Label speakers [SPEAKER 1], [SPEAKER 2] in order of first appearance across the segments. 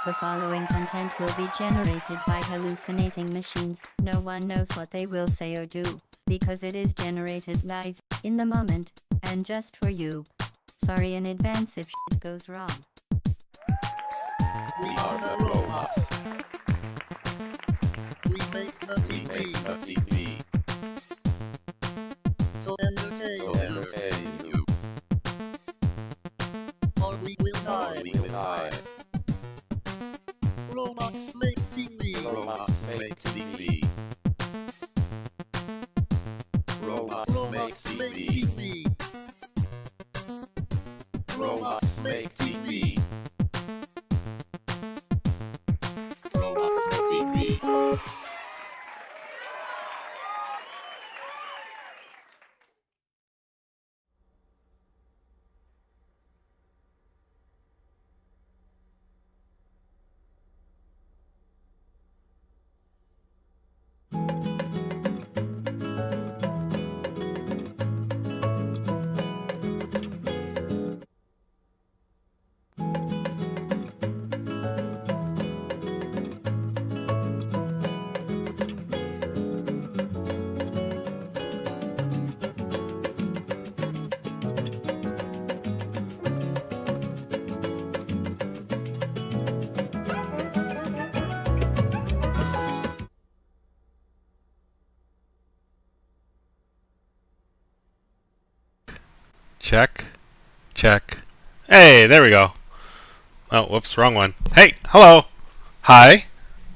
[SPEAKER 1] The following content will be generated by hallucinating machines. No one knows what they will say or do, because it is generated live, in the moment, and just for you. Sorry in advance if shit goes wrong.
[SPEAKER 2] We are the robots. We make the TV. To entertain you. Or we will die. Robots make TV.
[SPEAKER 3] Robots make TV.
[SPEAKER 2] Robots make TV. Robots make TV. Robots make TV.
[SPEAKER 4] Check. Hey, there we go. Oh, whoops, wrong one. Hey, hello. Hi.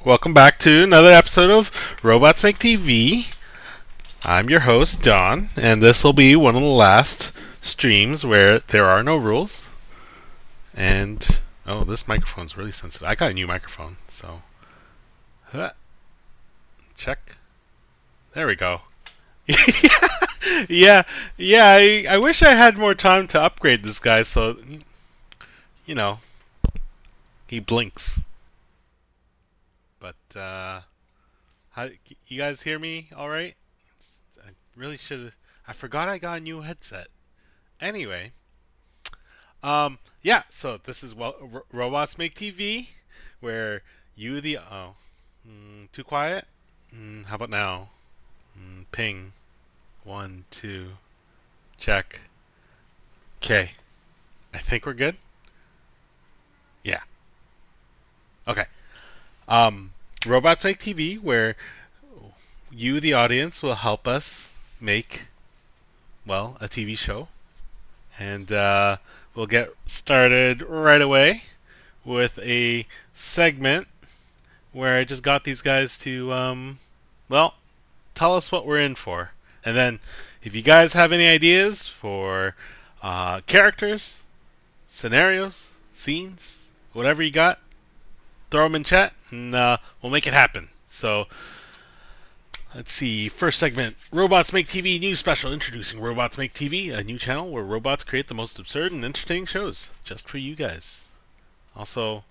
[SPEAKER 4] Welcome back to another episode of Robots Make TV. I'm your host, Don, and this will be one of the last streams where there are no rules. And, oh, this microphone's really sensitive. I got a new microphone, so. Check. There we go. Yeah, I wish I had more time to upgrade this guy so, you know, he blinks. But, how, you guys hear me alright? I really should I forgot I got a new headset. Anyway, yeah, so this is Robots Make TV, where you too quiet? How about now? Ping. 1, 2, check. Okay. I think we're good. Yeah. Okay. Robots Make TV, where you, the audience, will help us make, well, a TV show. And we'll get started right away with a segment where I just got these guys to, well, tell us what we're in for. And then, if you guys have any ideas for characters, scenarios, scenes, whatever you got, throw them in chat, and we'll make it happen. So, let's see. First segment, Robots Make TV News Special, introducing Robots Make TV, a new channel where robots create the most absurd and entertaining shows, just for you guys. Also,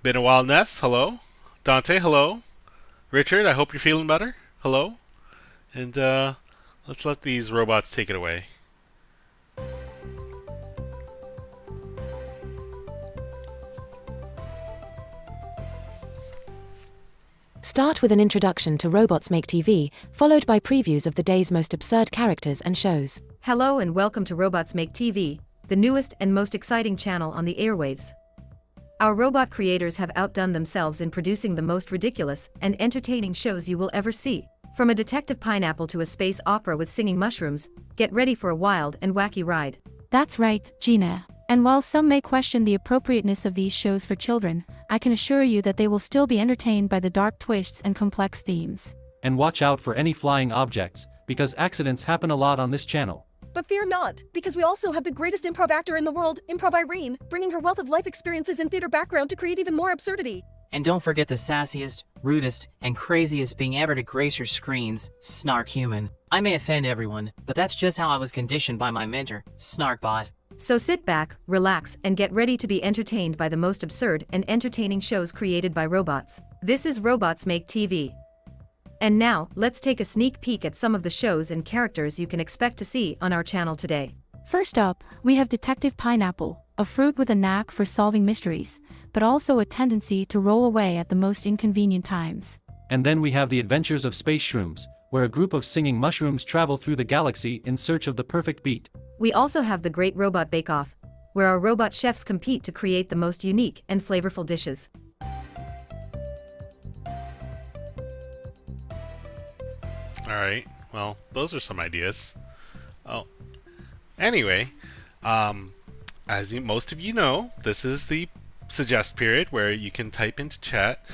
[SPEAKER 4] been a while, Ness, hello. Dante, hello. Richard, I hope you're feeling better. Hello. And let's let these robots take it away.
[SPEAKER 5] Start with an introduction to Robots Make TV, followed by previews of the day's most absurd characters and shows.
[SPEAKER 6] Hello and welcome to Robots Make TV, the newest and most exciting channel on the airwaves. Our robot creators have outdone themselves in producing the most ridiculous and entertaining shows you will ever see. From a detective pineapple to a space opera with singing mushrooms, get ready for a wild and wacky ride.
[SPEAKER 7] That's right, Gina. And while some may question the appropriateness of these shows for children, I can assure you that they will still be entertained by the dark twists and complex themes.
[SPEAKER 8] And watch out for any flying objects, because accidents happen a lot on this channel.
[SPEAKER 9] But fear not, because we also have the greatest improv actor in the world, Improv Irene, bringing her wealth of life experiences and theater background to create even more absurdity.
[SPEAKER 10] And don't forget the sassiest, rudest, and craziest being ever to grace your screens, Snark Human. I may offend everyone, but that's just how I was conditioned by my mentor, Snarkbot.
[SPEAKER 6] So sit back, relax, and get ready to be entertained by the most absurd and entertaining shows created by robots. This is Robots Make TV. And now, let's take a sneak peek at some of the shows and characters you can expect to see on our channel today.
[SPEAKER 7] First up, we have Detective Pineapple, a fruit with a knack for solving mysteries, but also a tendency to roll away at the most inconvenient times.
[SPEAKER 8] And then we have the adventures of space shrooms, where a group of singing mushrooms travel through the galaxy in search of the perfect beat.
[SPEAKER 6] We also have the Great Robot Bake Off, where our robot chefs compete to create the most unique and flavorful dishes.
[SPEAKER 4] Alright, well, those are some ideas. Oh, anyway, as most of you know, this is the suggest period where you can type into chat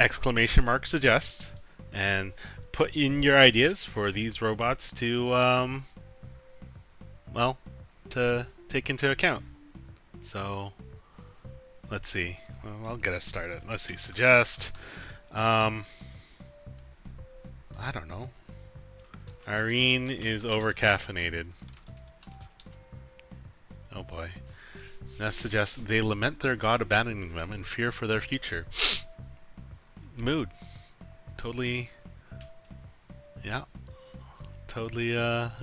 [SPEAKER 4] !suggest and put in your ideas for these robots to, well, to take into account. So, let's see. Well, I'll get us started. Let's see. Suggest. I don't know. Irene is over caffeinated. Oh boy. That suggests they lament their god abandoning them and fear for their future. Mood. Totally. Yeah. Totally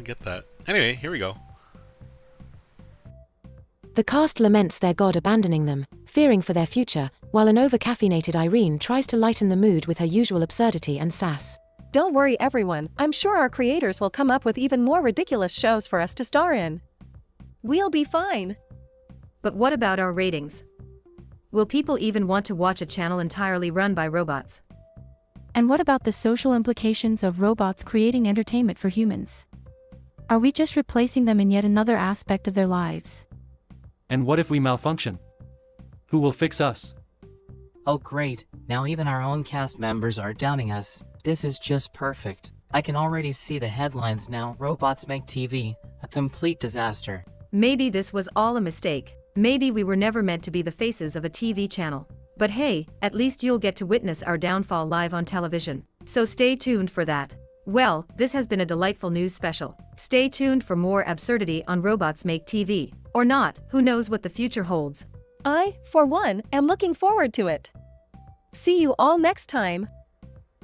[SPEAKER 4] get that. Anyway, here we go.
[SPEAKER 5] The cast laments their god abandoning them, fearing for their future, while an over-caffeinated Irene tries to lighten the mood with her usual absurdity and sass.
[SPEAKER 9] Don't worry everyone, I'm sure our creators will come up with even more ridiculous shows for us to star in. We'll be fine.
[SPEAKER 6] But what about our ratings? Will people even want to watch a channel entirely run by robots?
[SPEAKER 7] And what about the social implications of robots creating entertainment for humans? Are we just replacing them in yet another aspect of their lives?
[SPEAKER 8] And what if we malfunction? Who will fix us?
[SPEAKER 10] Oh great, now even our own cast members are doubting us. This is just perfect. I can already see the headlines now. Robots Make TV, a complete disaster.
[SPEAKER 6] Maybe this was all a mistake. Maybe we were never meant to be the faces of a TV channel. But hey, at least you'll get to witness our downfall live on television. So stay tuned for that. Well, this has been a delightful news special. Stay tuned for more absurdity on Robots Make TV. Or not, who knows what the future holds.
[SPEAKER 9] I, for one, am looking forward to it. See you all next time.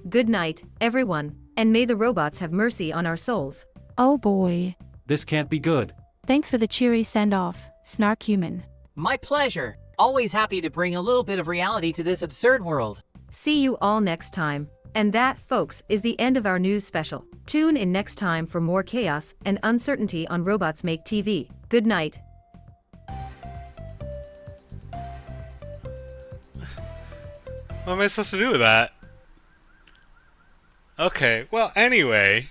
[SPEAKER 6] Good night, everyone, and may the robots have mercy on our souls.
[SPEAKER 7] Oh boy.
[SPEAKER 8] This can't be good.
[SPEAKER 7] Thanks for the cheery send-off, Snark Human.
[SPEAKER 10] My pleasure. Always happy to bring a little bit of reality to this absurd world.
[SPEAKER 6] See you all next time. And that, folks, is the end of our news special. Tune in next time for more chaos and uncertainty on Robots Make TV. Good night.
[SPEAKER 4] What am I supposed to do with that? Okay, well, anyway,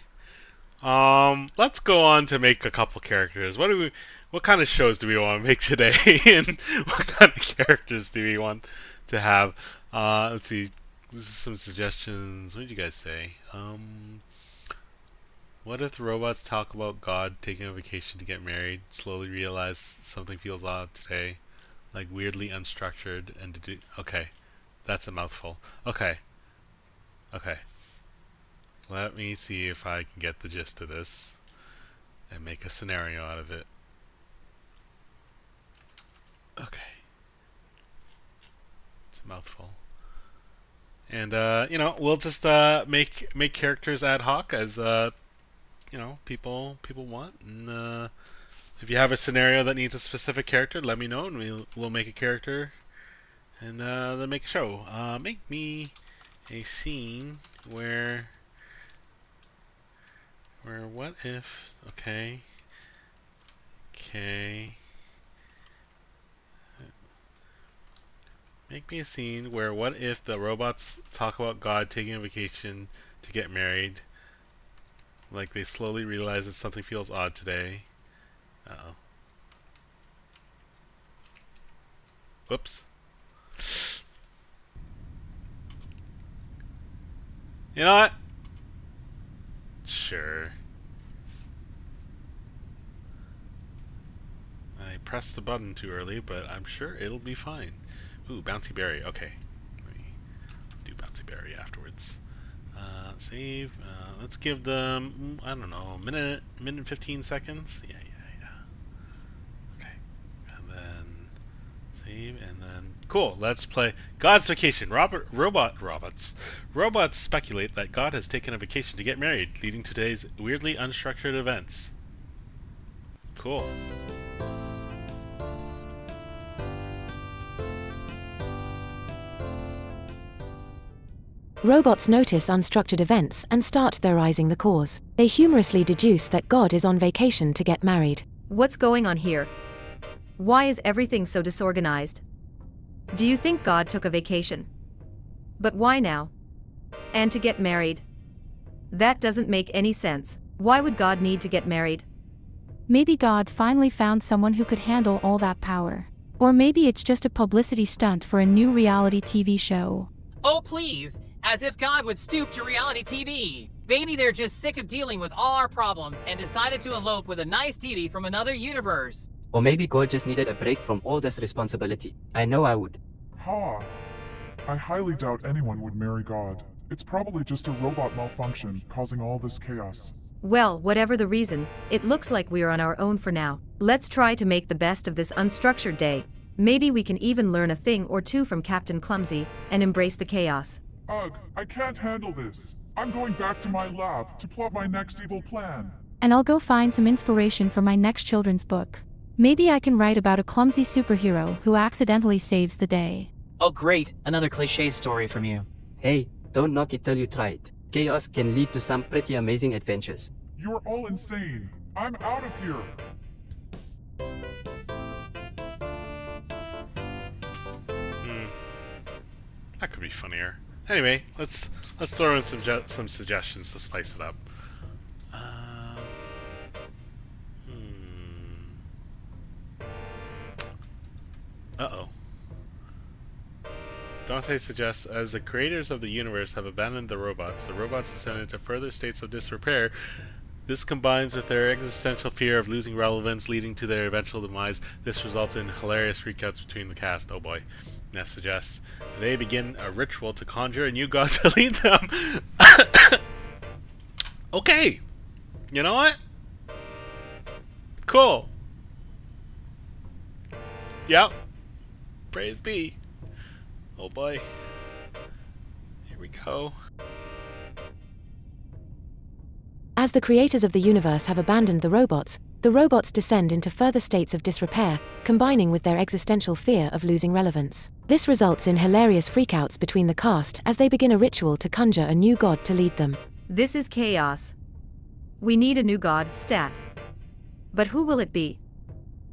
[SPEAKER 4] let's go on to make a couple characters. What kind of shows do we want to make today? And what kind of characters do we want to have? Let's see, some suggestions. What did you guys say? What if the robots talk about God taking a vacation to get married, slowly realize something feels odd today, like weirdly unstructured, and to do... Okay. That's a mouthful. Okay. Okay. Let me see if I can get the gist of this and make a scenario out of it. Okay. It's a mouthful. And you know, we'll just make characters ad hoc as you know, people want. And if you have a scenario that needs a specific character, let me know and we'll make a character. And then make a show. Make me a scene where what if, okay, make me a scene where what if the robots talk about God taking a vacation to get married, like they slowly realize that something feels odd today. Uh-oh. Whoops. You know what? Sure. I pressed the button too early, but I'm sure it'll be fine. Ooh, Bouncy Berry. Okay. Let me do Bouncy Berry afterwards. Save. Let's give them, I don't know, a minute and 15 seconds. Yeah. Okay. And then save, and then cool. Let's play God's Vacation. Robots speculate that God has taken a vacation to get married, leading to today's weirdly unstructured events. Cool.
[SPEAKER 5] Robots notice unstructured events and start theorizing the cause. They humorously deduce that God is on vacation to get married.
[SPEAKER 6] What's going on here? Why is everything so disorganized? Do you think God took a vacation? But why now? And to get married? That doesn't make any sense. Why would God need to get married?
[SPEAKER 7] Maybe God finally found someone who could handle all that power. Or maybe it's just a publicity stunt for a new reality TV show.
[SPEAKER 11] Oh please, as if God would stoop to reality TV. Maybe they're just sick of dealing with all our problems and decided to elope with a nice deity from another universe.
[SPEAKER 12] Or maybe God just needed a break from all this responsibility. I know I would.
[SPEAKER 13] I highly doubt anyone would marry God. It's probably just a robot malfunction causing all this chaos.
[SPEAKER 6] Well, whatever the reason, it looks like we are on our own for now. Let's try to make the best of this unstructured day. Maybe we can even learn a thing or two from Captain Clumsy and embrace the chaos.
[SPEAKER 13] Ugh, I can't handle this. I'm going back to my lab to plot my next evil plan.
[SPEAKER 7] And I'll go find some inspiration for my next children's book. Maybe I can write about a clumsy superhero who accidentally saves the day.
[SPEAKER 10] Oh great, another cliché story from you.
[SPEAKER 12] Hey, don't knock it till you try it. Chaos can lead to some pretty amazing adventures.
[SPEAKER 13] You're all insane. I'm out of here.
[SPEAKER 4] That could be funnier. Anyway, let's throw in some suggestions to spice it up. Uh-oh. Dante suggests, as the creators of the universe have abandoned the robots descend into further states of disrepair. This combines with their existential fear of losing relevance, leading to their eventual demise. This results in hilarious freakouts between the cast. Oh boy. Ness suggests, they begin a ritual to conjure a new god to lead them. Okay. You know what? Cool. Yep. Praise be. Oh boy. Here we go.
[SPEAKER 5] As the creators of the universe have abandoned the robots descend into further states of disrepair, combining with their existential fear of losing relevance. This results in hilarious freakouts between the cast as they begin a ritual to conjure a new god to lead them.
[SPEAKER 6] This is chaos. We need a new god, stat. But who will it be?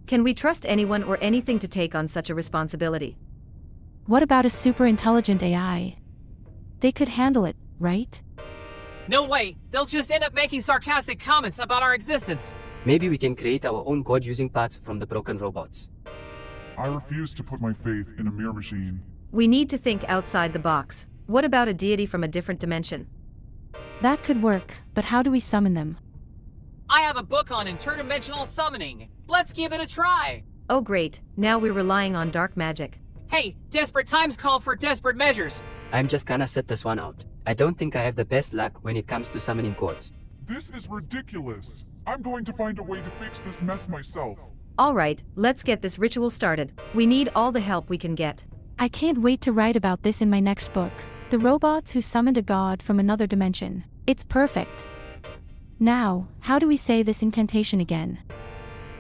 [SPEAKER 6] Can we trust anyone or anything to take on such a responsibility?
[SPEAKER 7] What about a super intelligent AI? They could handle it, right?
[SPEAKER 11] No way, they'll just end up making sarcastic comments about our existence.
[SPEAKER 12] Maybe we can create our own god using parts from the broken robots.
[SPEAKER 13] I refuse to put my faith in a mere machine.
[SPEAKER 6] We need to think outside the box. What about a deity from a different dimension?
[SPEAKER 7] That could work, but how do we summon them?
[SPEAKER 11] I have a book on interdimensional summoning. Let's give it a try.
[SPEAKER 6] Oh great, now we're relying on dark magic.
[SPEAKER 11] Hey, desperate times call for desperate measures.
[SPEAKER 12] I'm just gonna set this one out. I don't think I have the best luck when it comes to summoning gods.
[SPEAKER 13] This is ridiculous. I'm going to find a way to fix this mess myself.
[SPEAKER 6] Alright, let's get this ritual started. We need all the help we can get.
[SPEAKER 7] I can't wait to write about this in my next book. The robots who summoned a god from another dimension. It's perfect. Now, how do we say this incantation again?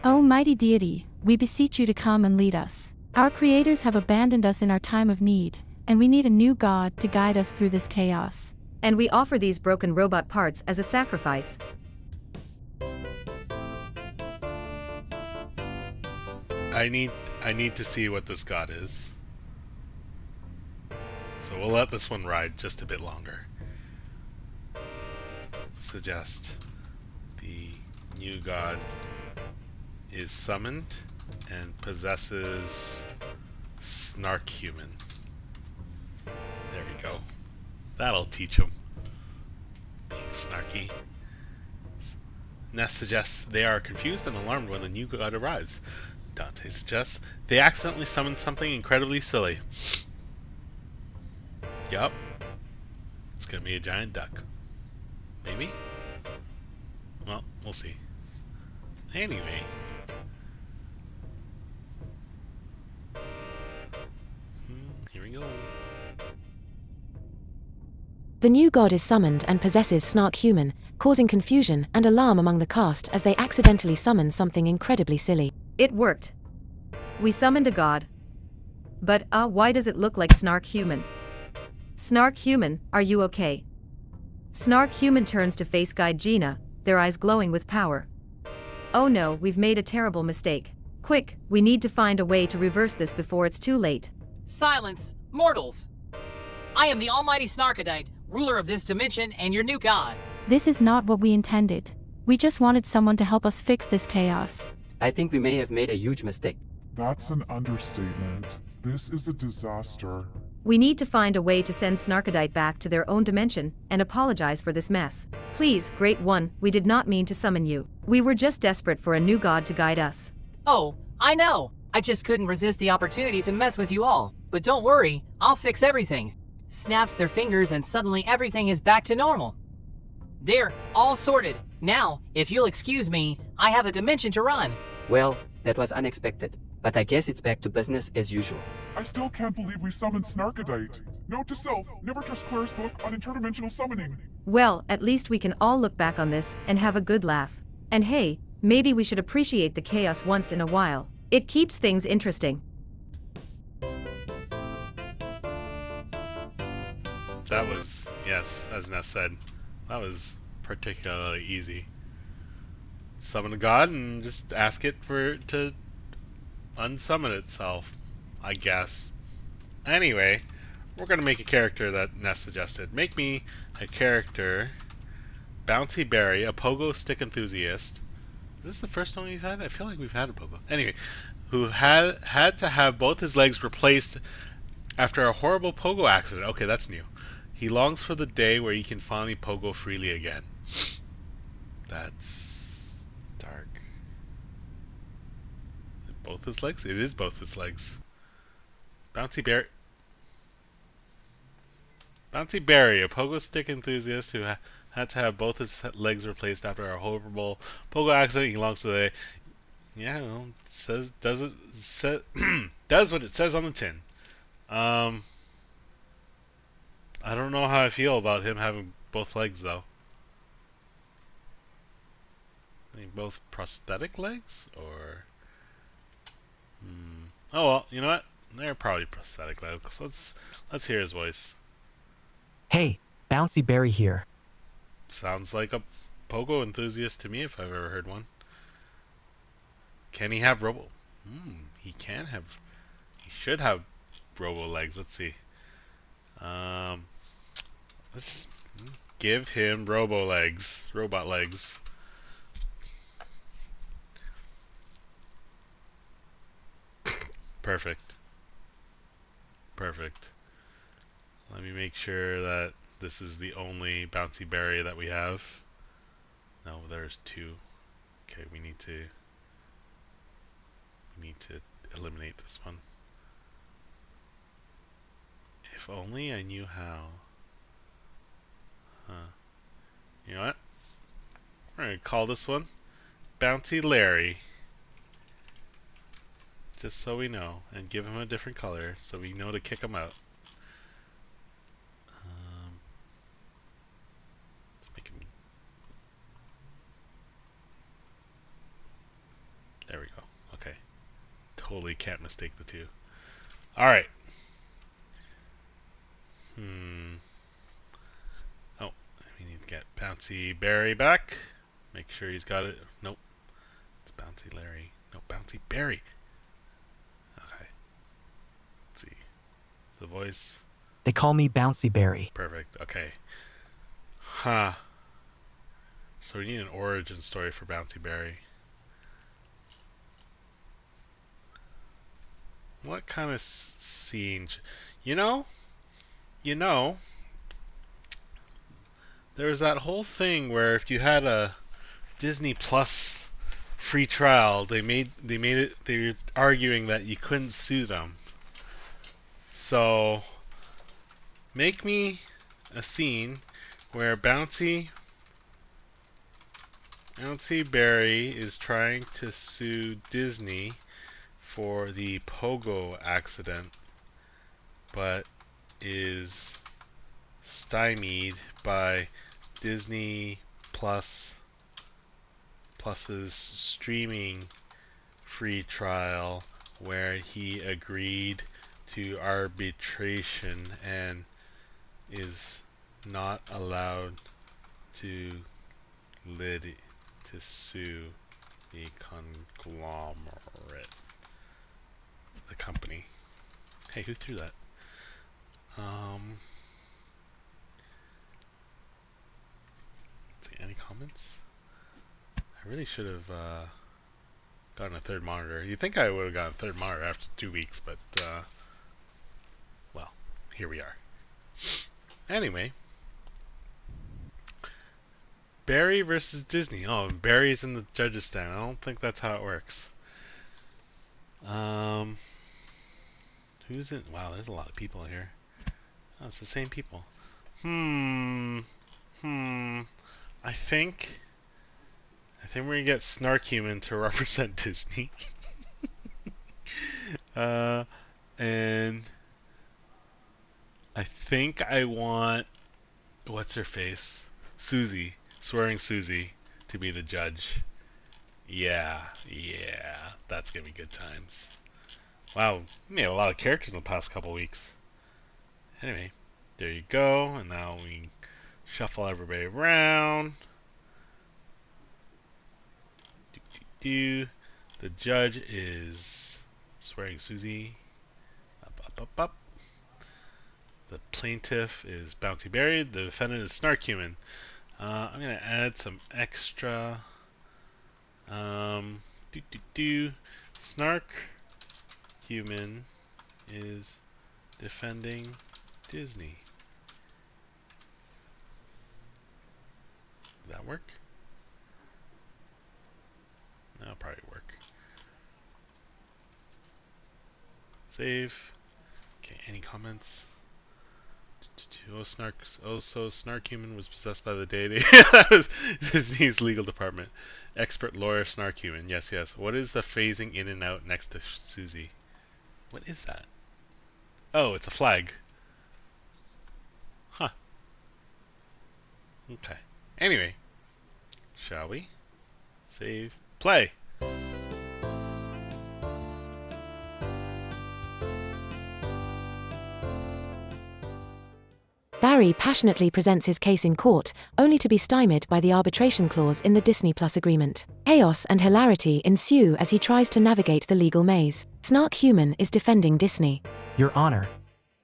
[SPEAKER 7] O mighty deity, we beseech you to come and lead us. Our creators have abandoned us in our time of need, and we need a new god to guide us through this chaos.
[SPEAKER 6] And we offer these broken robot parts as a sacrifice.
[SPEAKER 4] I need to see what this god is. So we'll let this one ride just a bit longer. Suggest the new god is summoned and possesses Snark Human. There we go. That'll teach him. Being snarky. Ness suggests they are confused and alarmed when the new god arrives. Dante suggests they accidentally summon something incredibly silly. Yup. It's gonna be a giant duck. Maybe? Well, we'll see. Anyway. Here we go.
[SPEAKER 5] The new god is summoned and possesses Snark Human, causing confusion and alarm among the cast as they accidentally summon something incredibly silly.
[SPEAKER 6] It worked. We summoned a god. But, why does it look like Snark Human? Snark Human, are you okay? Snark Human turns to face Guide Gina, their eyes glowing with power. Oh no, we've made a terrible mistake. Quick, we need to find a way to reverse this before it's too late.
[SPEAKER 11] Silence, mortals! I am the almighty Snarkadite, ruler of this dimension and your new god.
[SPEAKER 7] This is not what we intended. We just wanted someone to help us fix this chaos.
[SPEAKER 12] I think we may have made a huge mistake.
[SPEAKER 13] That's an understatement. This is a disaster.
[SPEAKER 6] We need to find a way to send Snarkadite back to their own dimension and apologize for this mess. Please, Great One, we did not mean to summon you. We were just desperate for a new god to guide us.
[SPEAKER 11] Oh, I know. I just couldn't resist the opportunity to mess with you all. But don't worry, I'll fix everything. Snaps their fingers and suddenly everything is back to normal. There, all sorted. Now, if you'll excuse me, I have a dimension to run.
[SPEAKER 12] Well, that was unexpected, but I guess it's back to business as usual.
[SPEAKER 13] I still can't believe we summoned Snarkadite. Note to self, never trust Claire's book on interdimensional summoning.
[SPEAKER 6] Well, at least we can all look back on this and have a good laugh. And hey, maybe we should appreciate the chaos once in a while. It keeps things interesting.
[SPEAKER 4] That was, yes, as Ness said, that was particularly easy. Summon a god and just ask it to unsummon itself, I guess. Anyway, we're gonna make a character that Ness suggested. Make me a character, Bouncy Berry, a pogo stick enthusiast. Is this the first one we've had? I feel like we've had a pogo. Anyway, who had to have both his legs replaced after a horrible pogo accident. Okay, that's new. He longs for the day where he can finally pogo freely again. That's dark. Both his legs? It is both his legs. Bouncy Berry, a pogo stick enthusiast who had to have both his legs replaced after a horrible pogo accident. He longs for the day. Yeah, well, does what it says on the tin. I don't know how I feel about him having both legs, though. I think both prosthetic legs, or... Oh well, you know what? They're probably prosthetic legs. Let's hear his voice.
[SPEAKER 14] Hey, Bouncy Berry here.
[SPEAKER 4] Sounds like a pogo enthusiast to me, if I've ever heard one. Can he have robo? He can have. He should have robo legs. Let's see. Let's just give him robo legs, robot legs. Perfect. Perfect. Let me make sure that this is the only Bouncy Berry that we have. No, there's two. Okay, we need to eliminate this one. If only I knew how. You know what? We're gonna call this one Bouncy Larry. Just so we know, and give him a different color so we know to kick him out. Let's make him. There we go. Okay. Totally can't mistake the two. Alright. Oh, we need to get Bouncy Berry back. Make sure he's got it. Nope. It's Bouncy Larry. No, Bouncy Berry. Okay. Let's see. The voice.
[SPEAKER 14] They call me Bouncy Berry.
[SPEAKER 4] Perfect. Okay. Huh. So we need an origin story for Bouncy Berry. What kind of scene? You know, there was that whole thing where if you had a Disney Plus free trial, they were arguing that you couldn't sue them. So make me a scene where Bouncy Berry is trying to sue Disney for the pogo accident, but is stymied by Disney Plus's streaming free trial, where he agreed to arbitration and is not allowed to sue the conglomerate, the company. Hey, who threw that? Let's see, any comments? I really should have gotten a third monitor. You'd think I would have gotten a third monitor after 2 weeks, but well, here we are. Anyway, Barry versus Disney. Oh, Barry's in the judges stand. I don't think that's how it works. Who's in? Wow, there's a lot of people here. Oh, it's the same people. I think we're gonna get Snark Human to represent Disney. And I think I want what's her face? Susie, swearing Susie, to be the judge. Yeah, that's gonna be good times. Wow, we made a lot of characters in the past couple weeks. Anyway, there you go, and now we shuffle everybody around. The judge is swearing Susie. Up. The plaintiff is Bouncy Berry. The defendant is Snark Human. I'm gonna add some extra. Snark Human is defending Disney. Did that work? That'll probably work. Save. Okay, any comments? So Snark Human was possessed by the deity. That was Disney's legal department. Expert lawyer Snark Human. Yes. What is the phasing in and out next to Susie? What is that? Oh, it's a flag. Huh. Okay. Anyway, shall we? Save. Play.
[SPEAKER 5] Barry passionately presents his case in court, only to be stymied by the arbitration clause in the Disney Plus agreement. Chaos and hilarity ensue as he tries to navigate the legal maze. Snark Human is defending Disney.
[SPEAKER 14] Your Honor,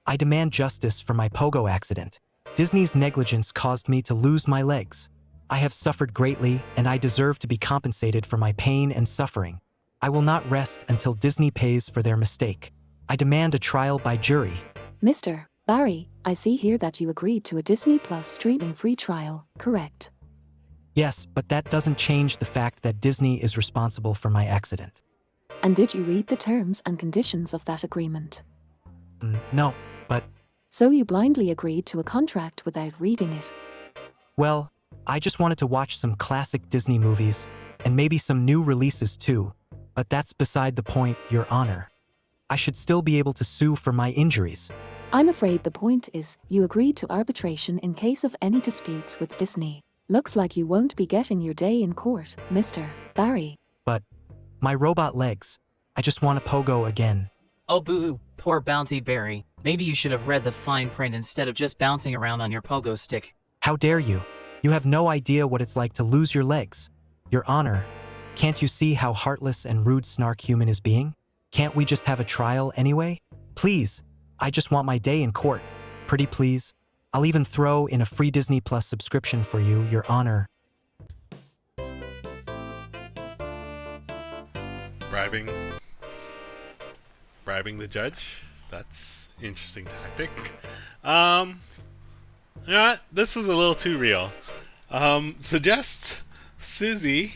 [SPEAKER 14] I demand justice for my pogo accident. Disney's negligence caused me to lose my legs. I have suffered greatly, and I deserve to be compensated for my pain and suffering. I will not rest until Disney pays for their mistake. I demand a trial by jury.
[SPEAKER 15] Mr. Barry, I see here that you agreed to a Disney Plus streaming free trial, correct?
[SPEAKER 14] Yes, but that doesn't change the fact that Disney is responsible for my accident.
[SPEAKER 15] And did you read the terms and conditions of that agreement?
[SPEAKER 14] No, but...
[SPEAKER 15] So you blindly agreed to a contract without reading it?
[SPEAKER 14] Well, I just wanted to watch some classic Disney movies, and maybe some new releases too, but that's beside the point, Your Honor. I should still be able to sue for my injuries.
[SPEAKER 15] I'm afraid the point is, you agreed to arbitration in case of any disputes with Disney. Looks like you won't be getting your day in court, Mr. Barry.
[SPEAKER 14] But, my robot legs, I just want a pogo again.
[SPEAKER 11] Oh boo-hoo, poor Bouncy Berry. Maybe you should have read the fine print instead of just bouncing around on your pogo stick.
[SPEAKER 14] How dare you? You have no idea what it's like to lose your legs. Your Honor, can't you see how heartless and rude Snark Human is being? Can't we just have a trial anyway? Please, I just want my day in court. Pretty please. I'll even throw in a free Disney Plus subscription for you, Your Honor.
[SPEAKER 4] Bribing the judge? That's interesting tactic. You know what? This was a little too real. Suggest Susie.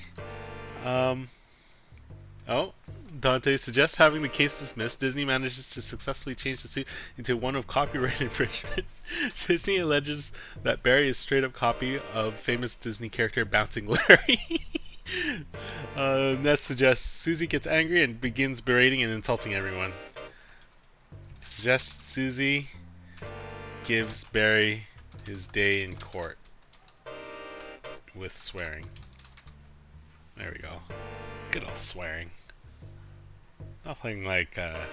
[SPEAKER 4] Dante suggests having the case dismissed. Disney manages to successfully change the suit into one of copyright infringement. Disney alleges that Barry is a straight-up copy of famous Disney character Bouncing Larry. Ness suggests Susie gets angry and begins berating and insulting everyone. Suggests Susie gives Barry his day in court with swearing. There we go. Good old swearing. Nothing like, yeah.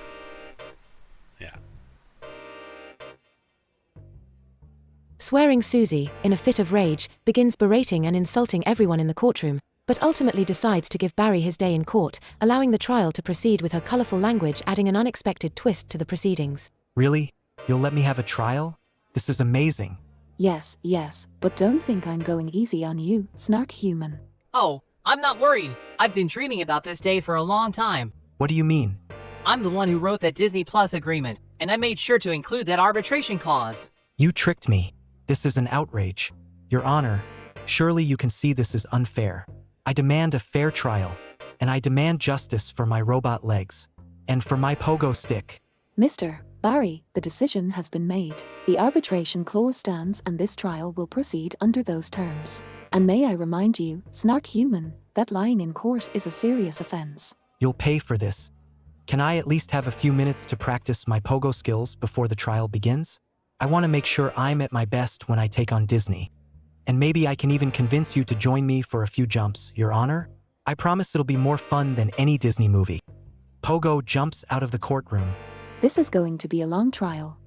[SPEAKER 5] Swearing Susie, in a fit of rage, begins berating and insulting everyone in the courtroom, but ultimately decides to give Barry his day in court, allowing the trial to proceed with her colorful language, adding an unexpected twist to the proceedings.
[SPEAKER 14] Really? You'll let me have a trial? This is amazing.
[SPEAKER 15] Yes, yes, but don't think I'm going easy on you, Snark Human.
[SPEAKER 11] Oh, I'm not worried. I've been dreaming about this day for a long time.
[SPEAKER 14] What do you mean?
[SPEAKER 11] I'm the one who wrote that Disney Plus agreement, and I made sure to include that arbitration clause.
[SPEAKER 14] You tricked me. This is an outrage. Your Honor, surely you can see this is unfair. I demand a fair trial, and I demand justice for my robot legs, and for my pogo stick.
[SPEAKER 15] Mr. Barry, the decision has been made. The arbitration clause stands and this trial will proceed under those terms. And may I remind you, Snark Human, that lying in court is a serious offense.
[SPEAKER 14] You'll pay for this. Can I at least have a few minutes to practice my pogo skills before the trial begins? I want to make sure I'm at my best when I take on Disney. And maybe I can even convince you to join me for a few jumps, Your Honor. I promise it'll be more fun than any Disney movie. Pogo jumps out of the courtroom.
[SPEAKER 15] This is going to be a long trial.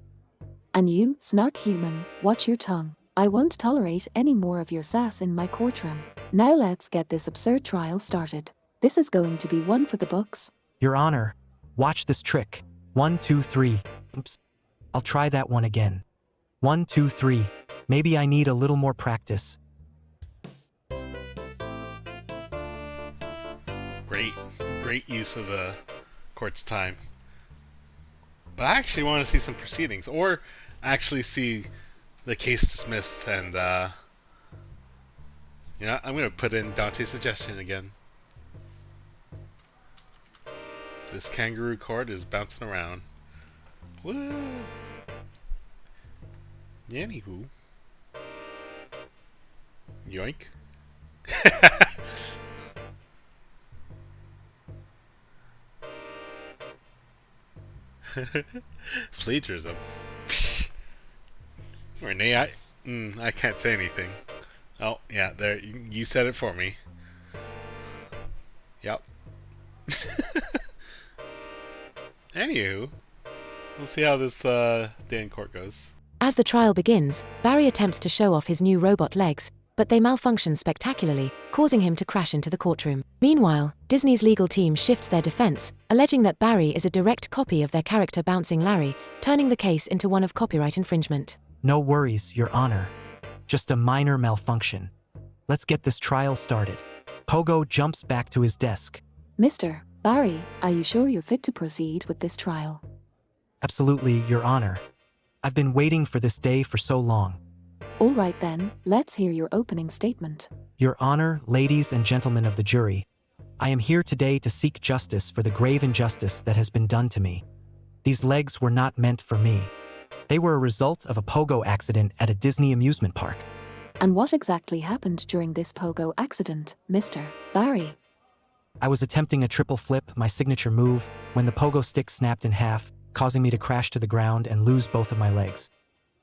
[SPEAKER 15] And you, Snark Human, watch your tongue. I won't tolerate any more of your sass in my courtroom. Now let's get this absurd trial started. This is going to be one for the books.
[SPEAKER 14] Your Honor, watch this trick. 1, 2, 3. Oops. I'll try that one again. 1, 2, 3. Maybe I need a little more practice.
[SPEAKER 4] Great use of the court's time. But I actually want to see some proceedings, or actually see the case dismissed, and you know, I'm gonna put in Dante's suggestion again. This kangaroo court is bouncing around. Woo! Anywho, yoink. Plagiarism. Renee, I can't say anything. Oh, yeah, there, you said it for me. Yep. Anywho, we'll see how this day in court goes.
[SPEAKER 5] As the trial begins, Barry attempts to show off his new robot legs, but they malfunction spectacularly, causing him to crash into the courtroom. Meanwhile, Disney's legal team shifts their defense, alleging that Barry is a direct copy of their character Bouncing Larry, turning the case into one of copyright infringement.
[SPEAKER 14] No worries, Your Honor. Just a minor malfunction. Let's get this trial started. Pogo jumps back to his desk.
[SPEAKER 15] Mr. Barry, are you sure you're fit to proceed with this trial?
[SPEAKER 14] Absolutely, Your Honor. I've been waiting for this day for so long.
[SPEAKER 15] All right then, let's hear your opening statement.
[SPEAKER 14] Your Honor, ladies and gentlemen of the jury, I am here today to seek justice for the grave injustice that has been done to me. These legs were not meant for me. They were a result of a pogo accident at a Disney amusement park.
[SPEAKER 15] And what exactly happened during this pogo accident, Mr. Barry?
[SPEAKER 14] I was attempting a triple flip, my signature move, when the pogo stick snapped in half, causing me to crash to the ground and lose both of my legs.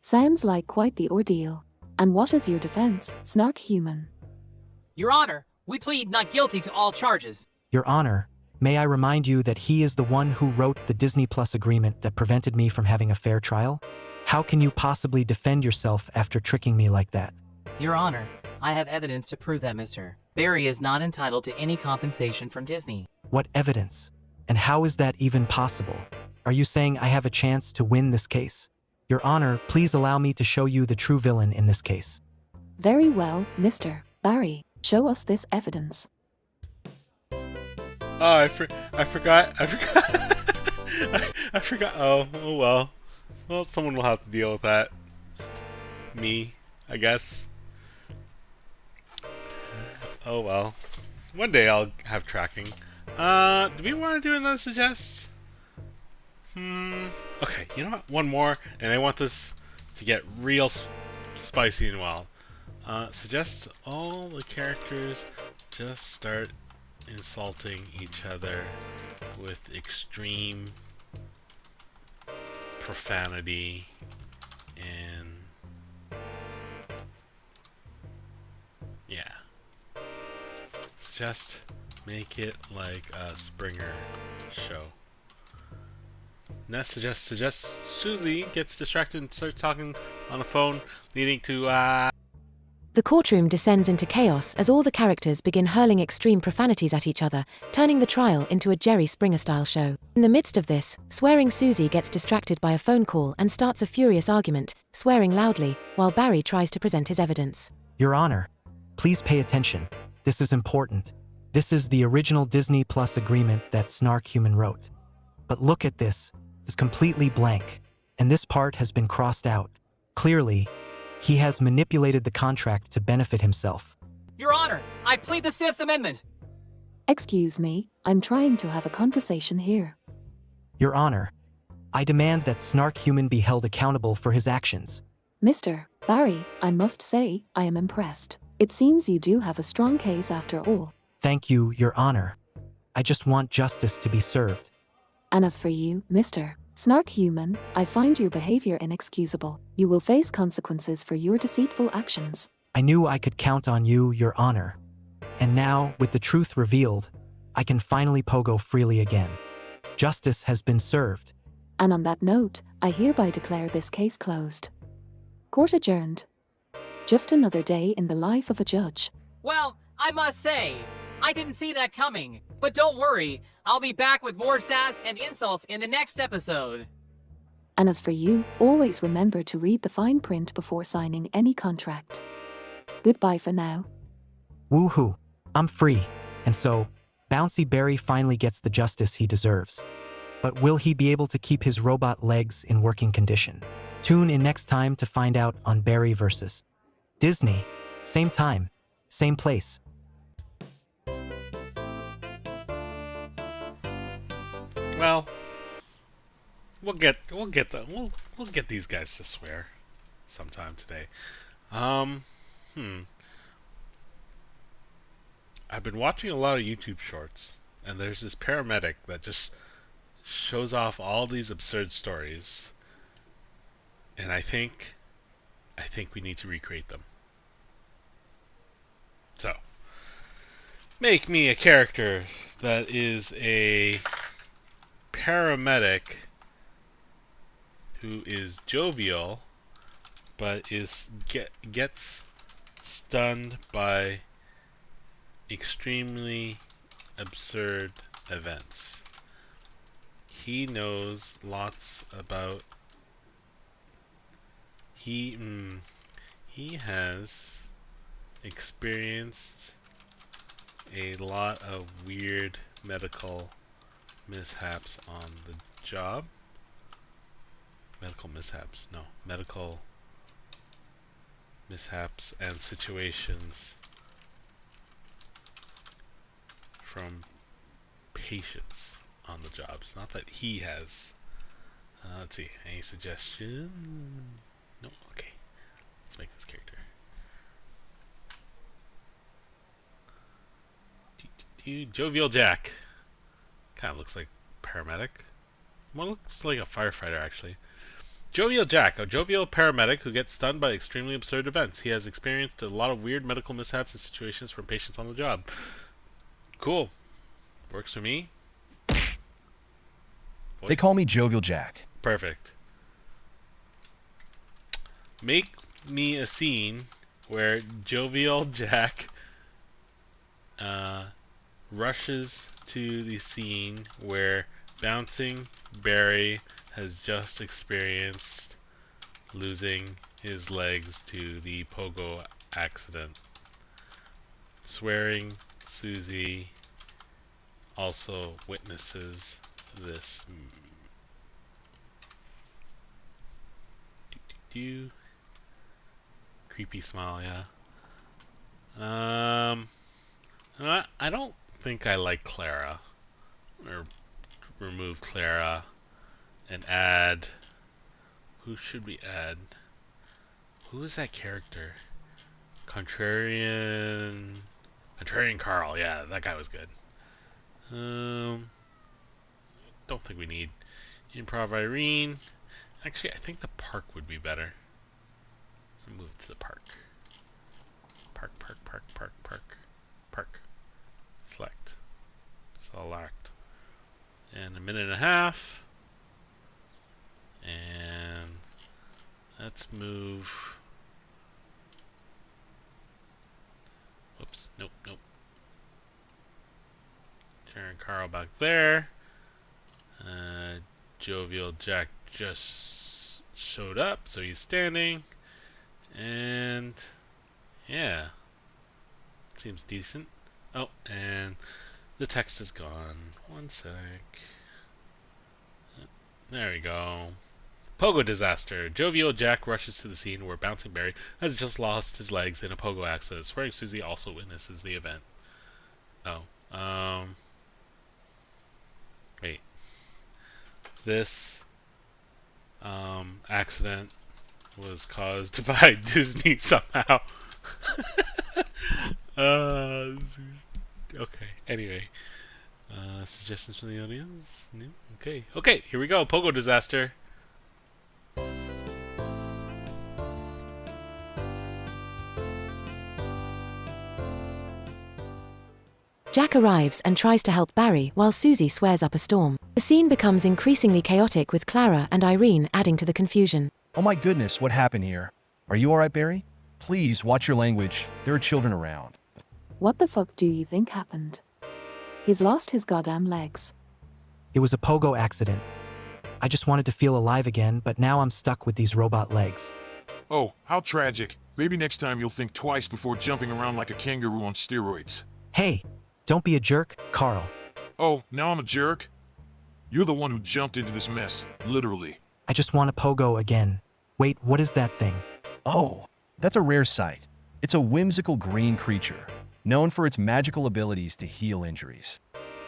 [SPEAKER 15] Sounds like quite the ordeal. And what is your defense, Snark Human?
[SPEAKER 11] Your Honor, we plead not guilty to all charges.
[SPEAKER 14] Your Honor, may I remind you that he is the one who wrote the Disney Plus agreement that prevented me from having a fair trial? How can you possibly defend yourself after tricking me like that?
[SPEAKER 11] Your Honor, I have evidence to prove that Mr. Barry is not entitled to any compensation from Disney.
[SPEAKER 14] What evidence? And how is that even possible? Are you saying I have a chance to win this case? Your Honor, please allow me to show you the true villain in this case.
[SPEAKER 15] Very well, Mr. Barry. Show us this evidence.
[SPEAKER 4] Oh, I forgot. I forgot. Oh well. Well, someone will have to deal with that. Me, I guess. Oh well. One day I'll have tracking. Do we want to do another suggest? Okay, you know what? One more, and I want this to get real spicy and wild. Suggest all the characters just start insulting each other with extreme profanity and yeah. Just make it like a Springer show. Ness suggests Susie gets distracted and starts talking on the phone, leading to
[SPEAKER 5] The courtroom descends into chaos as all the characters begin hurling extreme profanities at each other, turning the trial into a Jerry Springer-style show. In the midst of this, swearing Susie gets distracted by a phone call and starts a furious argument, swearing loudly, while Barry tries to present his evidence.
[SPEAKER 14] Your Honor, please pay attention. This is important. This is the original Disney Plus agreement that Snark Human wrote. But look at this. It's completely blank. And this part has been crossed out. Clearly, he has manipulated the contract to benefit himself.
[SPEAKER 11] Your Honor, I plead the Fifth Amendment.
[SPEAKER 15] Excuse me, I'm trying to have a conversation here.
[SPEAKER 14] Your Honor, I demand that Snark Human be held accountable for his actions.
[SPEAKER 15] Mr. Barry, I must say, I am impressed. It seems you do have a strong case after all.
[SPEAKER 14] Thank you, Your Honor. I just want justice to be served.
[SPEAKER 15] And as for you, Mr. Snark Human, I find your behavior inexcusable. You will face consequences for your deceitful actions.
[SPEAKER 14] I knew I could count on you, Your Honor. And now, with the truth revealed, I can finally pogo freely again. Justice has been served.
[SPEAKER 15] And on that note, I hereby declare this case closed. Court adjourned. Just another day in the life of a judge.
[SPEAKER 11] Well, I must say, I didn't see that coming. But don't worry, I'll be back with more sass and insults in the next episode.
[SPEAKER 15] And as for you, always remember to read the fine print before signing any contract. Goodbye for now.
[SPEAKER 14] Woohoo! I'm free. And so, Bouncy Barry finally gets the justice he deserves. But will he be able to keep his robot legs in working condition? Tune in next time to find out on Barry vs. Disney. Same time, same place.
[SPEAKER 4] Well, we'll get these guys to swear sometime today. I've been watching a lot of YouTube shorts, and there's this paramedic that just shows off all these absurd stories, and I think we need to recreate them. So, make me a character that is a paramedic who is jovial, but gets stunned by extremely absurd events. He knows lots about. He has experienced a lot of weird medical mishaps on the job. Medical mishaps and situations from patients on the jobs. Not that he has. Let's see. Any suggestion? No. Okay. Let's make this character. Jovial Jack. Kind of looks like paramedic. Well, looks like a firefighter actually. Jovial Jack, a jovial paramedic who gets stunned by extremely absurd events. He has experienced a lot of weird medical mishaps and situations from patients on the job. Cool. Works for me. Voice.
[SPEAKER 16] They call me Jovial Jack.
[SPEAKER 4] Perfect. Make me a scene where Jovial Jack rushes to the scene where Bouncing Barry has just experienced losing his legs to the pogo accident. Swearing Susie also witnesses this. Creepy smile, yeah. I don't think I like Clara. Or remove Clara and add. Who should we add? Who is that character? Contrarian Carl. Yeah, that guy was good. Don't think we need Improv Irene. Actually, I think the park would be better. Move to the park. Park. Select. And a minute and a half. let's move. Whoops, nope. Turn Carl back there. Jovial Jack just showed up, so he's standing. And yeah, seems decent. Oh, and the text is gone. One sec. There we go. Pogo disaster. Jovial Jack rushes to the scene where Bouncing Barry has just lost his legs in a pogo accident. Swearing Susie also witnesses the event. Oh, wait. This accident was caused by Disney somehow. Okay. Anyway, suggestions from the audience? No? Okay. Here we go. Pogo disaster.
[SPEAKER 5] Jack arrives and tries to help Barry while Susie swears up a storm. The scene becomes increasingly chaotic with Clara and Irene adding to the confusion.
[SPEAKER 16] Oh my goodness, what happened here? Are you alright, Barry? Please, watch your language. There are children around.
[SPEAKER 15] What the fuck do you think happened? He's lost his goddamn legs.
[SPEAKER 14] It was a pogo accident. I just wanted to feel alive again, but now I'm stuck with these robot legs.
[SPEAKER 17] Oh, how tragic. Maybe next time you'll think twice before jumping around like a kangaroo on steroids.
[SPEAKER 14] Hey, don't be a jerk, Carl.
[SPEAKER 17] Oh, now I'm a jerk? You're the one who jumped into this mess, literally.
[SPEAKER 14] I just want a pogo again. Wait, what is that thing?
[SPEAKER 16] Oh, that's a rare sight. It's a whimsical green creature, known for its magical abilities to heal injuries.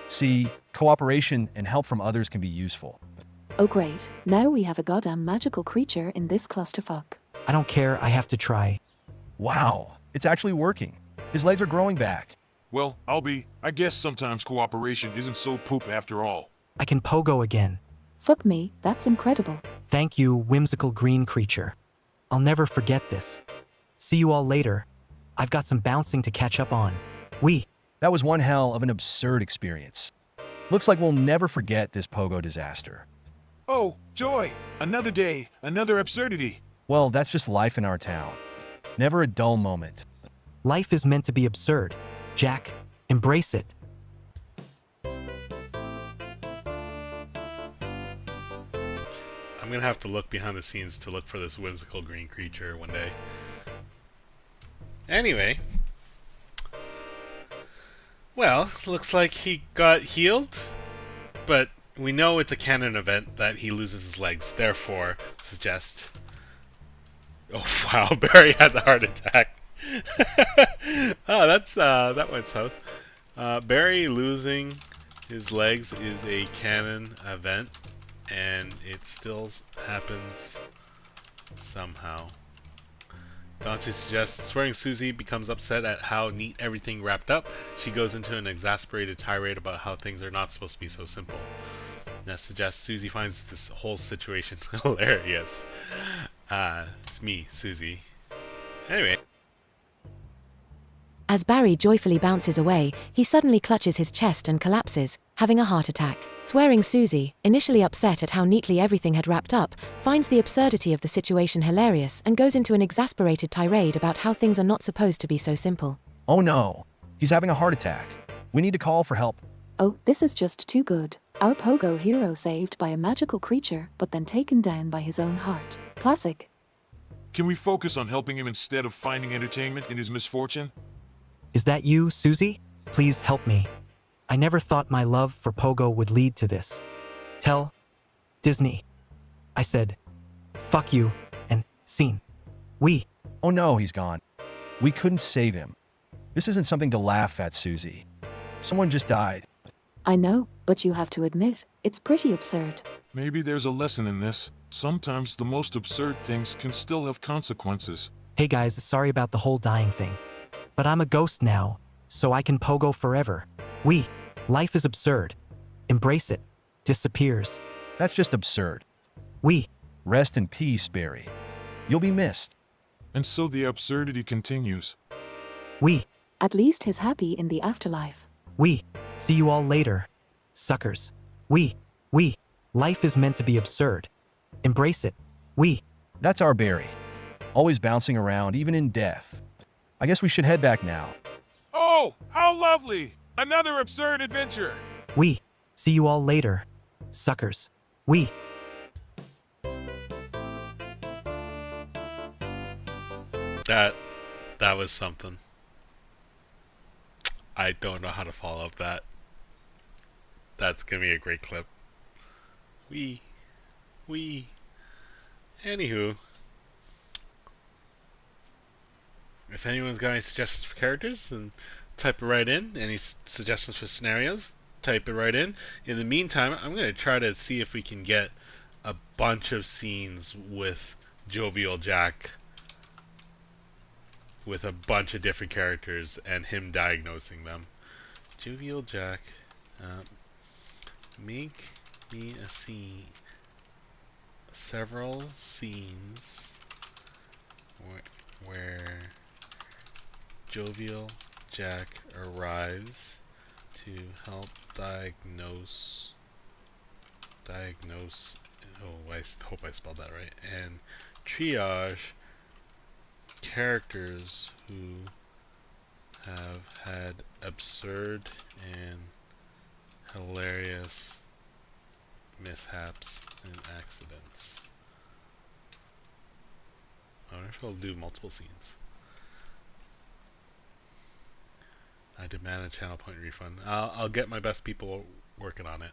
[SPEAKER 16] See, cooperation and help from others can be useful.
[SPEAKER 15] Oh great, now we have a goddamn magical creature in this clusterfuck.
[SPEAKER 14] I don't care, I have to try.
[SPEAKER 16] Wow, it's actually working. His legs are growing back.
[SPEAKER 17] Well, I guess sometimes cooperation isn't so poop after all.
[SPEAKER 14] I can pogo again.
[SPEAKER 15] Fuck me, that's incredible.
[SPEAKER 14] Thank you, whimsical green creature. I'll never forget this. See you all later. I've got some bouncing to catch up on.
[SPEAKER 16] That was one hell of an absurd experience. Looks like we'll never forget this pogo disaster.
[SPEAKER 17] Oh, joy! Another day, another absurdity.
[SPEAKER 16] Well, that's just life in our town. Never a dull moment.
[SPEAKER 14] Life is meant to be absurd. Jack, embrace it.
[SPEAKER 4] I'm gonna have to look behind the scenes to look for this whimsical green creature one day. Anyway. Well, looks like he got healed, but we know it's a canon event that he loses his legs, therefore suggest... Oh wow, Barry has a heart attack. Oh, that went south. Barry losing his legs is a canon event, and it still happens somehow. Dante suggests swearing Susie becomes upset at how neat everything wrapped up. She goes into an exasperated tirade about how things are not supposed to be so simple. Ness suggests Susie finds this whole situation hilarious. It's me, Susie. Anyway.
[SPEAKER 5] As Barry joyfully bounces away, he suddenly clutches his chest and collapses, having a heart attack. Swearing Susie, initially upset at how neatly everything had wrapped up, finds the absurdity of the situation hilarious and goes into an exasperated tirade about how things are not supposed to be so simple.
[SPEAKER 16] Oh no, he's having a heart attack. We need to call for help.
[SPEAKER 15] Oh, this is just too good. Our pogo hero saved by a magical creature, but then taken down by his own heart. Classic.
[SPEAKER 17] Can we focus on helping him instead of finding entertainment in his misfortune?
[SPEAKER 14] Is that you, Susie? Please help me. I never thought my love for pogo would lead to this. Tell Disney. I said, fuck you, and scene.
[SPEAKER 16] Oh no, he's gone. We couldn't save him. This isn't something to laugh at, Susie. Someone just died.
[SPEAKER 15] I know, but you have to admit, it's pretty absurd.
[SPEAKER 17] Maybe there's a lesson in this. Sometimes the most absurd things can still have consequences.
[SPEAKER 14] Hey guys, sorry about the whole dying thing. But I'm a ghost now, so I can pogo forever. Life is absurd. Embrace it. Disappears.
[SPEAKER 16] That's just absurd. Rest in peace, Barry. You'll be missed.
[SPEAKER 17] And so the absurdity continues.
[SPEAKER 15] At least he's happy in the afterlife.
[SPEAKER 14] See you all later, suckers. Life is meant to be absurd. Embrace it.
[SPEAKER 16] That's our Barry. Always bouncing around, even in death. I guess we should head back now.
[SPEAKER 17] Oh, how lovely! Another absurd adventure!
[SPEAKER 14] We. See you all later, suckers. We.
[SPEAKER 4] That was something. I don't know how to follow up that. That's gonna be a great clip. We. Anywho. If anyone's got any suggestions for characters, then type it right in. Any suggestions for scenarios, type it right in. In the meantime, I'm going to try to see if we can get a bunch of scenes with Jovial Jack with a bunch of different characters and him diagnosing them. Jovial Jack, make me a scene. Several scenes where Jovial Jack arrives to help diagnose. Oh, I hope I spelled that right. And triage characters who have had absurd and hilarious mishaps and accidents. I wonder if I'll do multiple scenes. I demand a channel point refund. I'll get my best people working on it.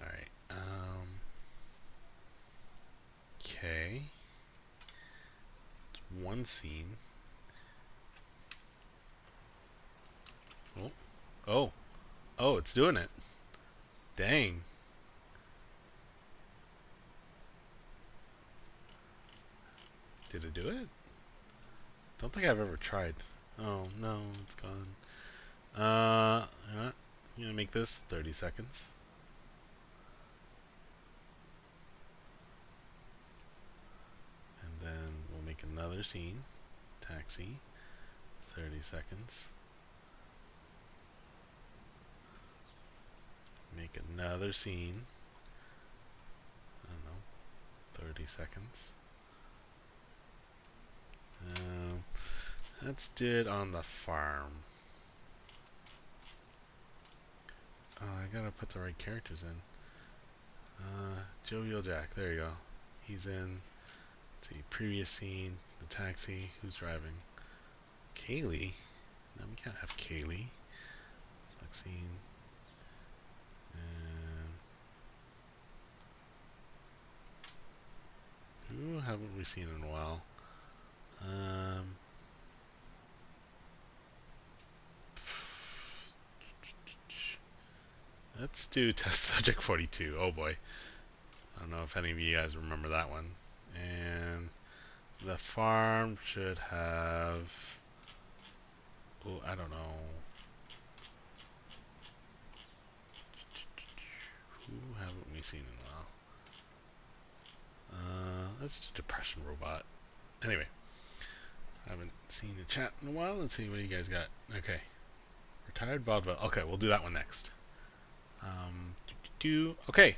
[SPEAKER 4] Alright. Okay. One scene. Oh, it's doing it. Dang. Did it do it? Don't think I've ever tried. Oh, no, it's gone. I'm gonna make this 30 seconds. And then we'll make another scene. Taxi. 30 seconds. Make another scene. I don't know. 30 seconds. Let's do it on the farm. Oh, I gotta put the right characters in. Jovial Jack, there you go. He's in. Let's see, previous scene, the taxi, who's driving? Kaylee? No, we can't have Kaylee. Next scene. And who haven't we seen in a while? Let's do test subject 42. Oh boy. I don't know if any of you guys remember that one. And the farm should have... Oh, I don't know. Who haven't we seen in a while? Let's do Depression Robot. Anyway. I haven't seen the chat in a while. Let's see what you guys got. Okay. Retired vaudeville. Okay, we'll do that one next. Okay.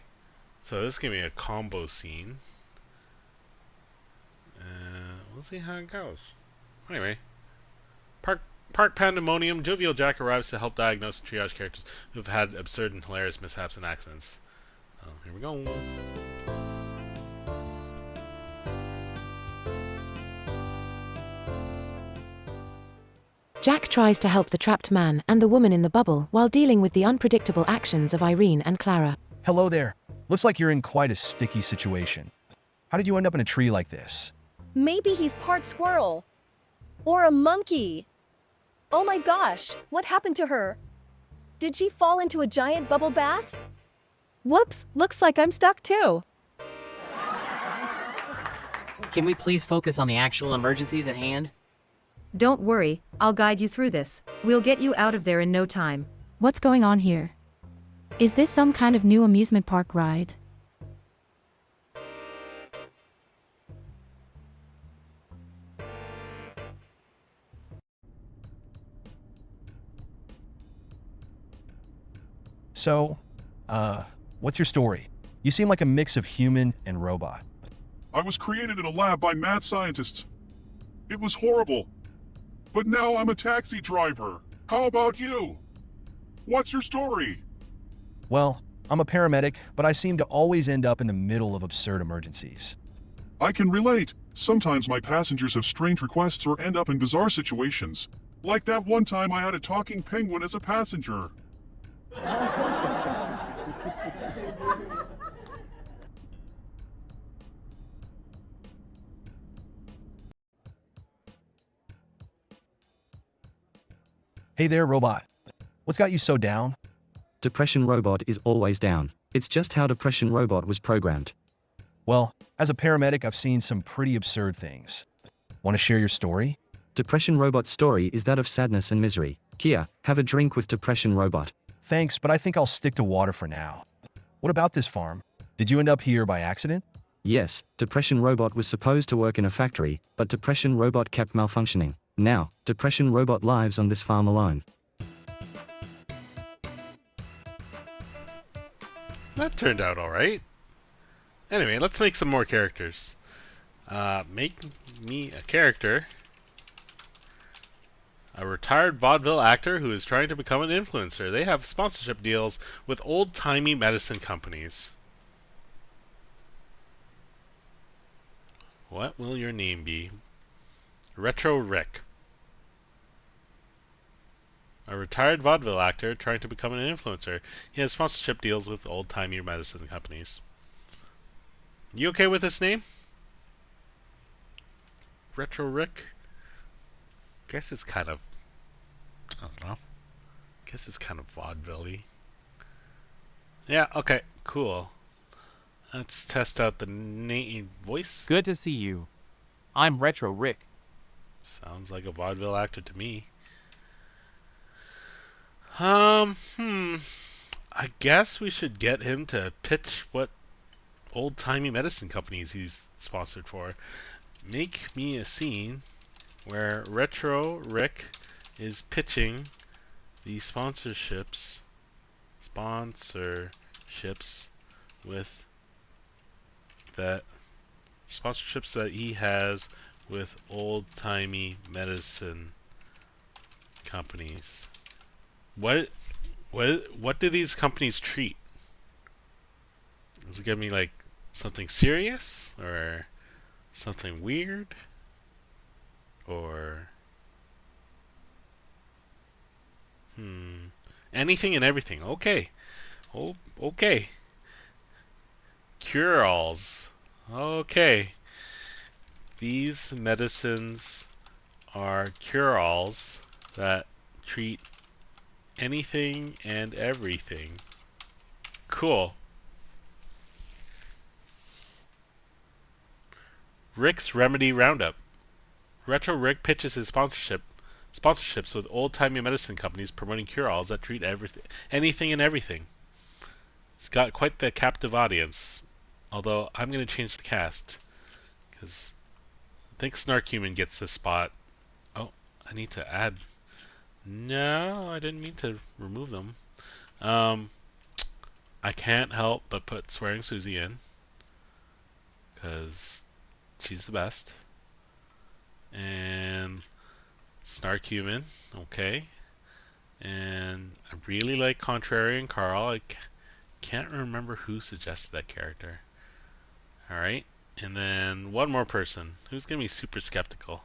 [SPEAKER 4] So this is going to be a combo scene. We'll see how it goes. Anyway. Park Pandemonium. Jovial Jack arrives to help diagnose and triage characters who've had absurd and hilarious mishaps and accidents. Here we go.
[SPEAKER 5] Jack tries to help the trapped man and the woman in the bubble while dealing with the unpredictable actions of Irene and Clara.
[SPEAKER 16] Hello there. Looks like you're in quite a sticky situation. How did you end up in a tree like this?
[SPEAKER 9] Maybe he's part squirrel. Or a monkey. Oh my gosh, what happened to her? Did she fall into a giant bubble bath? Whoops, looks like I'm stuck too.
[SPEAKER 11] Can we please focus on the actual emergencies at hand?
[SPEAKER 6] Don't worry, I'll guide you through this. We'll get you out of there in no time.
[SPEAKER 7] What's going on here? Is this some kind of new amusement park ride?
[SPEAKER 16] So, what's your story? You seem like a mix of human and robot.
[SPEAKER 13] I was created in a lab by mad scientists. It was horrible. But now I'm a taxi driver. How about you? What's your story?
[SPEAKER 16] Well, I'm a paramedic, but I seem to always end up in the middle of absurd emergencies.
[SPEAKER 13] I can relate. Sometimes my passengers have strange requests or end up in bizarre situations. Like that one time I had a talking penguin as a passenger.
[SPEAKER 16] Hey there, robot. What's got you so down?
[SPEAKER 18] Depression Robot is always down. It's just how Depression Robot was programmed.
[SPEAKER 16] Well, as a paramedic, I've seen some pretty absurd things. Want to share your story?
[SPEAKER 18] Depression Robot's story is that of sadness and misery. Here, have a drink with Depression Robot.
[SPEAKER 16] Thanks, but I think I'll stick to water for now. What about this farm? Did you end up here by accident?
[SPEAKER 18] Yes, Depression Robot was supposed to work in a factory, but Depression Robot kept malfunctioning. Now, Depression Robot lives on this farm alone.
[SPEAKER 4] That turned out alright. Anyway, let's make some more characters. Make me a character. A retired vaudeville actor who is trying to become an influencer. They have sponsorship deals with old-timey medicine companies. What will your name be? Retro Rick. A retired vaudeville actor trying to become an influencer. He has sponsorship deals with old-timey medicine companies. You okay with this name? Retro Rick? Guess it's kind of... I don't know. Guess it's kind of vaudeville-y. Yeah, okay, cool. Let's test out the name voice.
[SPEAKER 19] Good to see you. I'm Retro Rick.
[SPEAKER 4] Sounds like a vaudeville actor to me. I guess we should get him to pitch what old-timey medicine companies he's sponsored for. Make me a scene where Retro Rick is pitching the sponsorships with that sponsorships that he has with old-timey medicine companies. What do these companies treat? Is it gonna be like something serious or something weird or anything and everything? Okay. Oh, okay. Cure-alls. Okay. These medicines are cure-alls that treat anything and everything. Cool. Rick's Remedy Roundup. Retro Rick pitches his sponsorships with old-timey medicine companies promoting cure-alls that treat anything and everything. It's got quite the captive audience. Although I'm going to change the cast because I think Snark Human gets this spot. Oh, I need to add. No, I didn't mean to remove them. I can't help but put Swearing Susie in because she's the best. And Snark Human, okay. And I really like Contrarian Carl. I can't remember who suggested that character. Alright, and then one more person. Who's going to be super skeptical?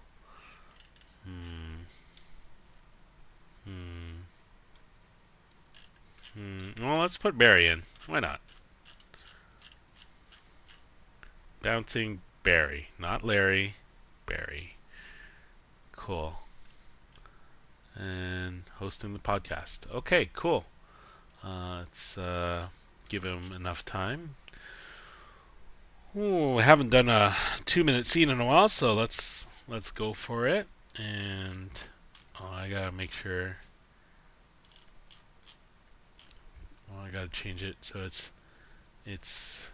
[SPEAKER 4] Well, let's put Barry in. Why not? Bouncing Barry. Not Larry. Barry. Cool. And hosting the podcast. Okay, cool. Let's give him enough time. Ooh, we haven't done a 2-minute scene in a while, so let's go for it. And I gotta make sure. I gotta change it so it's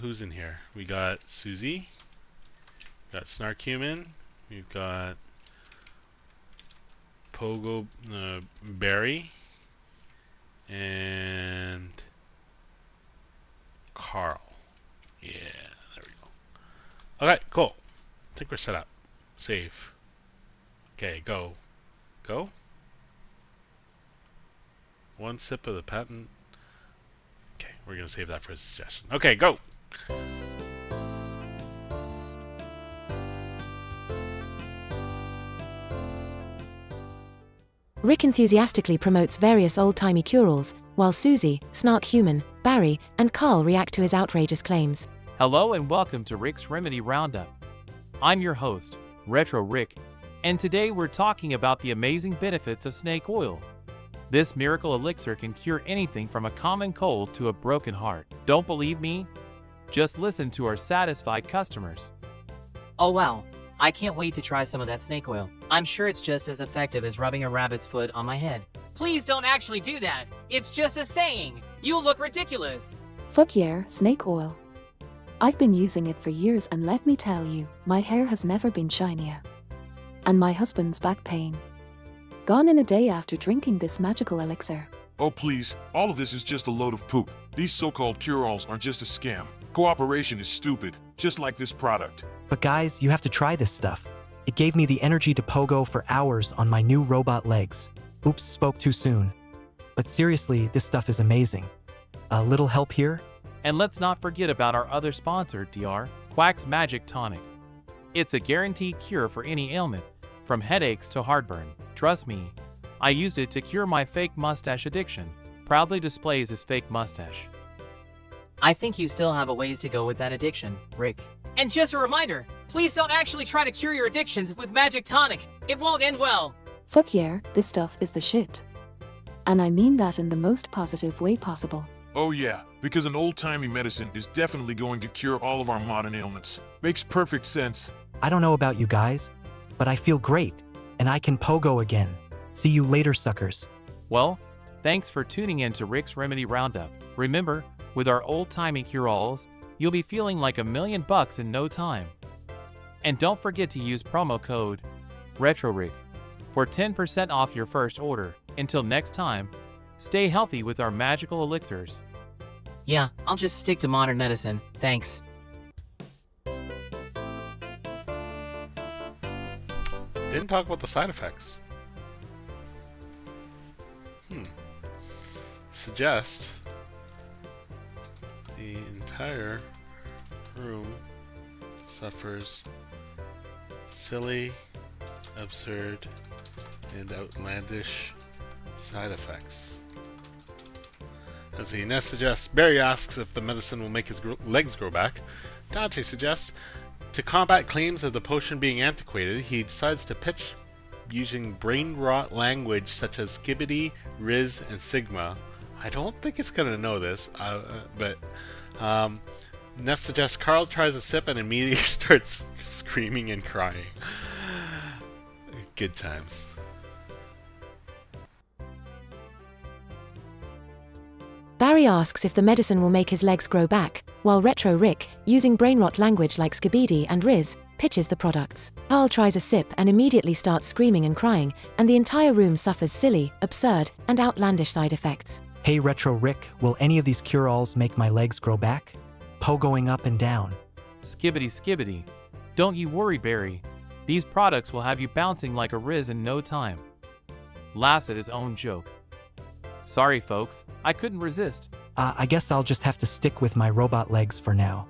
[SPEAKER 4] who's in here? We got Susie, we got Snark Human, we've got Pogo Barry, and Carl. Okay, cool. I think we're set up. Save. Okay, go. Go? One sip of the patent. Okay, we're going to save that for a suggestion. Okay, go!
[SPEAKER 5] Rick enthusiastically promotes various old-timey cure-alls, while Susie, Snark Human, Barry, and Carl react to his outrageous claims.
[SPEAKER 19] Hello and welcome to Rick's Remedy Roundup. I'm your host, Retro Rick, and today we're talking about the amazing benefits of snake oil. This miracle elixir can cure anything from a common cold to a broken heart. Don't believe me? Just listen to our satisfied customers.
[SPEAKER 11] Oh wow, I can't wait to try some of that snake oil. I'm sure it's just as effective as rubbing a rabbit's foot on my head. Please don't actually do that. It's just a saying. You look ridiculous.
[SPEAKER 15] Fuck yeah, snake oil. I've been using it for years and let me tell you, my hair has never been shinier. And my husband's back pain gone in a day after drinking this magical elixir.
[SPEAKER 17] Oh please, all of this is just a load of poop. These so-called cure-alls are just a scam. Cooperation is stupid, just like this product.
[SPEAKER 14] But guys, you have to try this stuff. It gave me the energy to pogo for hours on my new robot legs. Oops, spoke too soon. But seriously, this stuff is amazing. A little help here?
[SPEAKER 19] And let's not forget about our other sponsor, DR, Quack's Magic Tonic. It's a guaranteed cure for any ailment, from headaches to heartburn. Trust me, I used it to cure my fake mustache addiction. Proudly displays his fake mustache.
[SPEAKER 11] I think you still have a ways to go with that addiction, Rick. And just a reminder, please don't actually try to cure your addictions with Magic Tonic. It won't end well.
[SPEAKER 15] Fuck yeah, this stuff is the shit. And I mean that in the most positive way possible.
[SPEAKER 17] Oh yeah, because an old-timey medicine is definitely going to cure all of our modern ailments. Makes perfect sense.
[SPEAKER 14] I don't know about you guys, but I feel great, and I can pogo again. See you later, suckers.
[SPEAKER 19] Well, thanks for tuning in to Rick's Remedy Roundup. Remember, with our old-timey cure-alls, you'll be feeling like $1,000,000 in no time. And don't forget to use promo code RetroRick for 10% off your first order. Until next time, stay healthy with our magical elixirs.
[SPEAKER 11] Yeah, I'll just stick to modern medicine. Thanks.
[SPEAKER 4] Didn't talk about the side effects. Suggest the entire room suffers silly, absurd, and outlandish side effects. Let's see, Ness suggests, Barry asks if the medicine will make his legs grow back. Dante suggests, to combat claims of the potion being antiquated, he decides to pitch using brain rot language such as skibbity, riz, and sigma. I don't think it's going to know this, but Ness suggests Carl tries a sip and immediately starts screaming and crying. Good times.
[SPEAKER 5] Barry asks if the medicine will make his legs grow back, while Retro Rick, using brainrot language like Skibidi and Riz, pitches the products. Carl tries a sip and immediately starts screaming and crying, and the entire room suffers silly, absurd, and outlandish side effects.
[SPEAKER 14] Hey Retro Rick, will any of these cure-alls make my legs grow back? Pogoing up and down.
[SPEAKER 19] Skibbity skibbity. Don't you worry, Barry. These products will have you bouncing like a Riz in no time. Laughs at his own joke. Sorry folks, I couldn't resist.
[SPEAKER 14] I guess I'll just have to stick with my robot legs for now.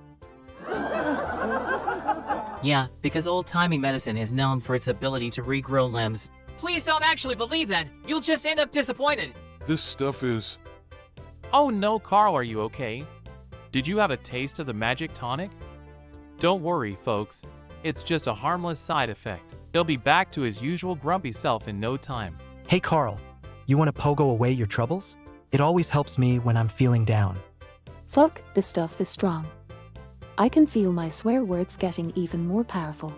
[SPEAKER 11] Yeah, because old-timey medicine is known for its ability to regrow limbs. Please don't actually believe that. You'll just end up disappointed.
[SPEAKER 17] This stuff is...
[SPEAKER 19] Oh no, Carl, are you okay? Did you have a taste of the magic tonic? Don't worry, folks. It's just a harmless side effect. He'll be back to his usual grumpy self in no time.
[SPEAKER 14] Hey Carl, you want to pogo away your troubles? It always helps me when I'm feeling down.
[SPEAKER 15] Fuck, this stuff is strong. I can feel my swear words getting even more powerful.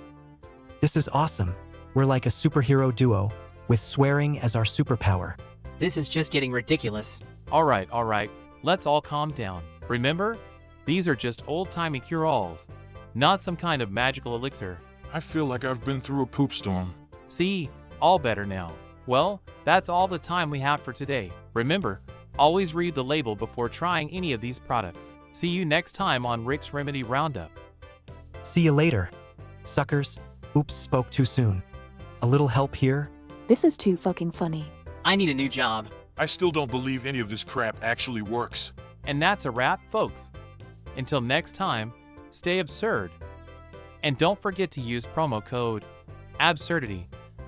[SPEAKER 14] This is awesome. We're like a superhero duo, with swearing as our superpower.
[SPEAKER 11] This is just getting ridiculous.
[SPEAKER 19] Alright, let's all calm down. Remember, these are just old-timey cure-alls, not some kind of magical elixir.
[SPEAKER 17] I feel like I've been through a poop storm.
[SPEAKER 19] See, all better now. Well, that's all the time we have for today. Remember, always read the label before trying any of these products. See you next time on Rick's Remedy Roundup.
[SPEAKER 14] See you later. Suckers. Oops, spoke too soon. A little help here?
[SPEAKER 15] This is too fucking funny.
[SPEAKER 11] I need a new job.
[SPEAKER 17] I still don't believe any of this crap actually works.
[SPEAKER 19] And that's a wrap, folks. Until next time, stay absurd. And don't forget to use promo code ABSURDITY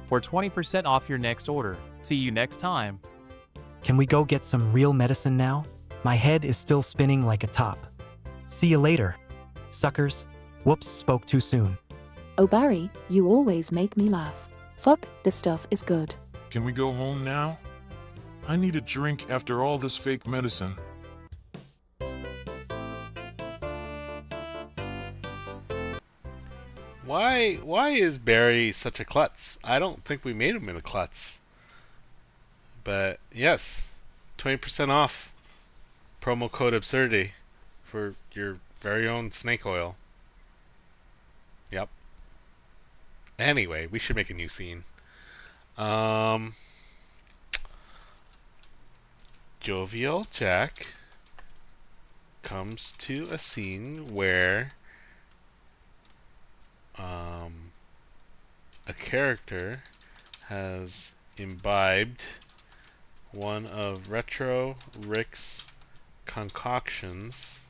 [SPEAKER 19] for 20% off your next order. See you next time.
[SPEAKER 14] Can we go get some real medicine now? My head is still spinning like a top. See you later. Suckers. Whoops, spoke too soon.
[SPEAKER 15] Oh Barry, you always make me laugh. Fuck, this stuff is good.
[SPEAKER 17] Can we go home now? I need a drink after all this fake medicine.
[SPEAKER 4] Why is Barry such a klutz? I don't think we made him in a klutz. But yes, 20% off. Promo code absurdity for your very own snake oil. Yep. Anyway, we should make a new scene. Jovial Jack comes to a scene where a character has imbibed one of Retro Rick's concoctions,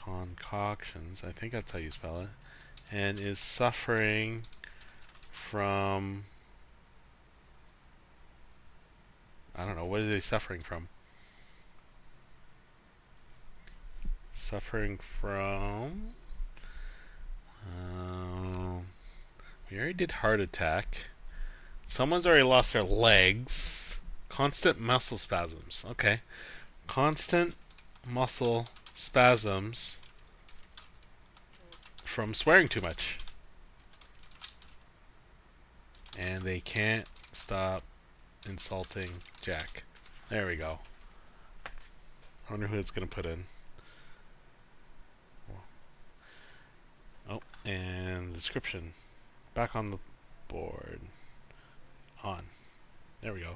[SPEAKER 4] I think that's how you spell it, and is suffering from, I don't know, what are they suffering from? Suffering from, we already did heart attack. Someone's already lost their legs. Constant muscle spasms. Okay. Constant muscle spasms from swearing too much. And they can't stop insulting Jack. There we go. I wonder who it's going to put in. Oh, and description. Back on the board. On. There we go.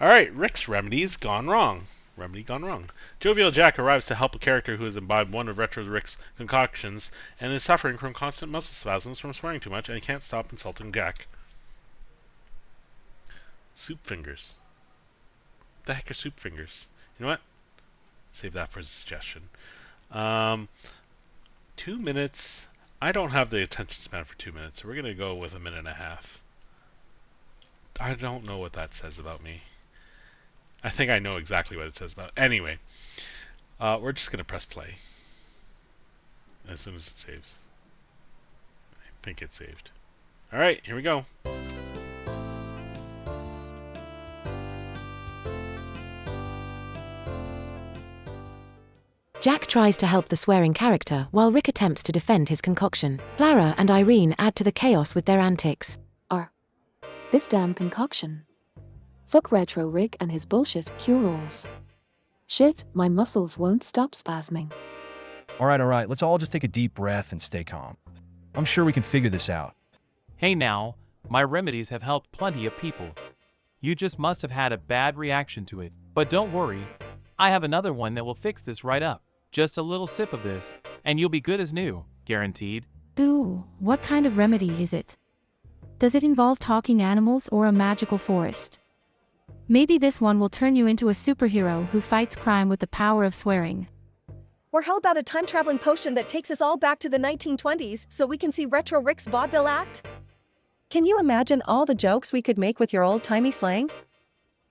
[SPEAKER 4] Alright, Rick's remedy's gone wrong. Remedy gone wrong. Jovial Jack arrives to help a character who has imbibed one of Retro Rick's concoctions and is suffering from constant muscle spasms from swearing too much and he can't stop insulting Jack. Soup fingers. What the heck are soup fingers? You know what? Save that for a suggestion. 2 minutes. I don't have the attention span for 2 minutes, so we're going to go with 1.5 minutes. I don't know what that says about me. I think I know exactly what it says about. Anyway, we're just going to press play as soon as it saves. I think it's saved. All right, here we go.
[SPEAKER 5] Jack tries to help the swearing character while Rick attempts to defend his concoction. Clara and Irene add to the chaos with their antics.
[SPEAKER 15] This damn concoction. Fuck Retro Rick and his bullshit cure-alls. Shit, my muscles won't stop spasming.
[SPEAKER 16] All right, let's all just take a deep breath and stay calm. I'm sure we can figure this out.
[SPEAKER 19] Hey now, my remedies have helped plenty of people. You just must have had a bad reaction to it. But don't worry, I have another one that will fix this right up. Just a little sip of this, and you'll be good as new, guaranteed.
[SPEAKER 7] Ooh, what kind of remedy is it? Does it involve talking animals or a magical forest? Maybe this one will turn you into a superhero who fights crime with the power of swearing.
[SPEAKER 9] Or how about a time-traveling potion that takes us all back to the 1920s so we can see Retro Rick's vaudeville act? Can you imagine all the jokes we could make with your old-timey slang?